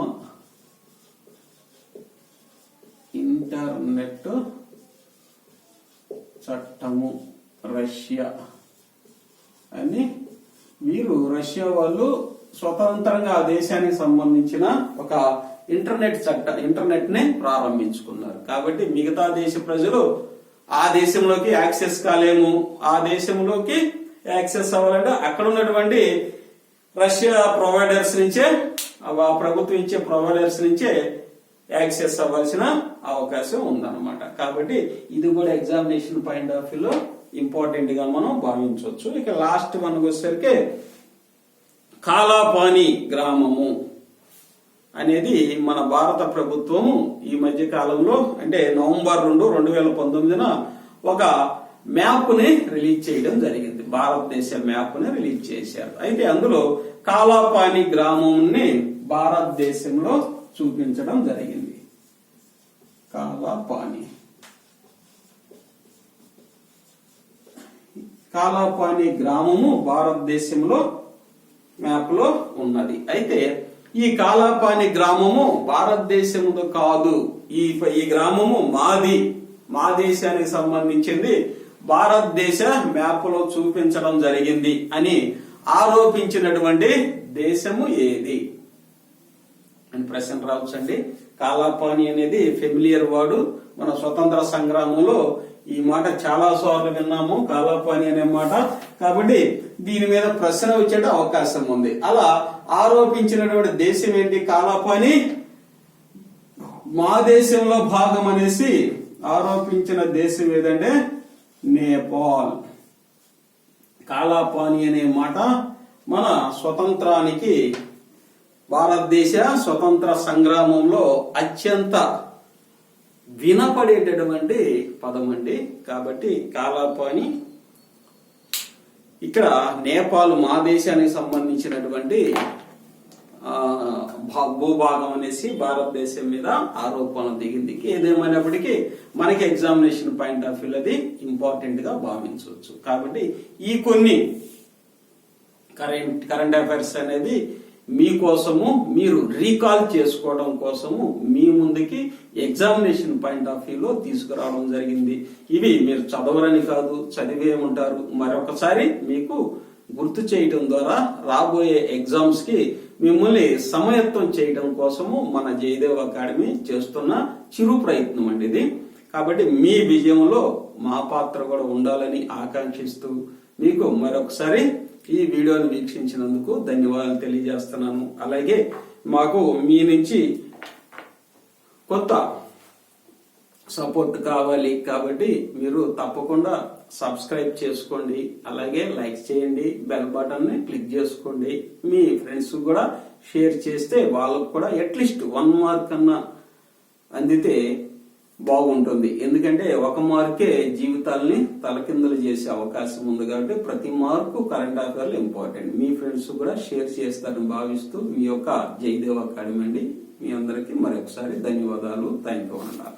Speaker 1: ఇంటర్నెట్ చట్టము రష్యా అని వీరు రష్యా వాళ్ళు స్వతంత్రంగా ఆ దేశానికి సంబంధించిన ఒక ఇంటర్నెట్ ని ప్రారంభించుకున్నారు. కాబట్టి మిగతా దేశ ప్రజలు ఆ దేశంలోకి యాక్సెస్ కాలేము. ఆ దేశంలోకి యాక్సెస్ అవ్వాలంటే అక్కడ ఉన్నటువంటి రష్యా ప్రొవైడర్స్ నుంచే ప్రభుత్వం ఇచ్చే ప్రొవైడర్స్ నుంచే యాక్సెస్ అవ్వాల్సిన అవకాశం ఉందన్నమాట. కాబట్టి ఇది కూడా ఎగ్జామినేషన్ పాయింట్ ఆఫ్ వ్యూలో ఇంపార్టెంట్ గా మనం భావించవచ్చు. ఇక లాస్ట్ మనకు వచ్చేసరికి కాలాపాని గ్రామము అనేది మన భారత ప్రభుత్వము ఈ మధ్య కాలంలో అంటే నవంబర్ 2, 2019 ఒక మ్యాప్ ని రిలీజ్ చేయడం జరిగింది. భారతదేశ మ్యాప్ ని రిలీజ్ చేశారు. అయితే అందులో కాలాపాని గ్రామంని భారతదేశంలో చూపించడం జరిగింది. కాలాపాని గ్రామము భారతదేశంలో మ్యాప్ లో ఉన్నది. అయితే ఈ కాలాపాని గ్రామము భారతదేశంలో కాదు, ఈ గ్రామము మా దేశానికి సంబంధించింది, భారతదేశ మ్యాప్ లో చూపించడం జరిగింది అని ఆరోపించినటువంటి దేశము ఏది అని ప్రశ్న రావచ్చండి. కాలాపాని అనేది ఫెమిలియర్ వర్డ్. మన స్వతంత్ర సంగ్రామంలో ఈ మాట చాలా సార్లు విన్నాము, కాలాపాని అనే మాట. కాబట్టి దీని మీద ప్రశ్న వచ్చే అవకాశం ఉంది. అలా ఆరోపించినటువంటి దేశం ఏంటి? కాలాపాని మా దేశంలో భాగం అనేసి ఆరోపించిన దేశం ఏదంటే నేపాల్. కాలాపాని అనే మాట మన స్వతంత్రానికి భారతదేశ స్వతంత్ర సంగ్రామంలో అత్యంత వినపడేటటువంటి పదం అండి. కాబట్టి కాలాపాని ఇక్కడ నేపాల్ మా దేశానికి సంబంధించినటువంటి భూభాగం అనేసి భారతదేశం మీద ఆరోపణ దిగింది. ఏదేమైనప్పటికీ మనకి ఎగ్జామినేషన్ పాయింట్ ఆఫ్ వ్యూ అది ఇంపార్టెంట్ గా భావించవచ్చు. కాబట్టి ఈ కొన్ని కరెంట్ అఫైర్స్ అనేది మీకోసము మీరు రీకాల్ చేసుకోవడం కోసము మీ ముందుకి ఎగ్జామినేషన్ పాయింట్ ఆఫ్ వ్యూలో తీసుకురావడం జరిగింది. ఇవి మీరు చదవరని కాదు, చదివే ఉంటారు. మరొకసారి మీకు గుర్తు చేయడం ద్వారా రాబోయే ఎగ్జామ్స్ కి మిమ్మల్ని సమయత్వం చేయడం కోసము మన జయదేవ్ అకాడమీ చేస్తున్న చిరు ప్రయత్నం అండి ఇది. కాబట్టి మీ విజయంలో మా పాత్ర కూడా ఉండాలని ఆకాంక్షిస్తూ మీకు మరొకసారి ఈ వీడియోని వీక్షించినందుకు ధన్యవాదాలు తెలియజేస్తున్నాను. అలాగే మాకు మీ నుంచి కొత్త సపోర్ట్ కావాలి. కాబట్టి మీరు తప్పకుండా సబ్స్క్రైబ్ చేసుకోండి, అలాగే లైక్ చేయండి, బెల్ బటన్ ని క్లిక్ చేసుకోండి. మీ ఫ్రెండ్స్ కూడా షేర్ చేస్తే వాళ్ళకు కూడా అట్లీస్ట్ 1 మార్క్ అన్నా అందితే బాగుంటుంది. ఎందుకంటే ఒక మార్కే జీవితాల్ని తలకిందులు చేసే అవకాశం ఉంది కాబట్టి ప్రతి మార్కు కరెంట్ అఫైర్లు ఇంపార్టెంట్. మీ ఫ్రెండ్స్ కూడా షేర్ చేస్తారని భావిస్తూ మీ యొక్క జయదేవ్ అకాడమీ అండి. మీ అందరికీ మరొకసారి ధన్యవాదాలు. థ్యాంక్ యూ అన్నారు.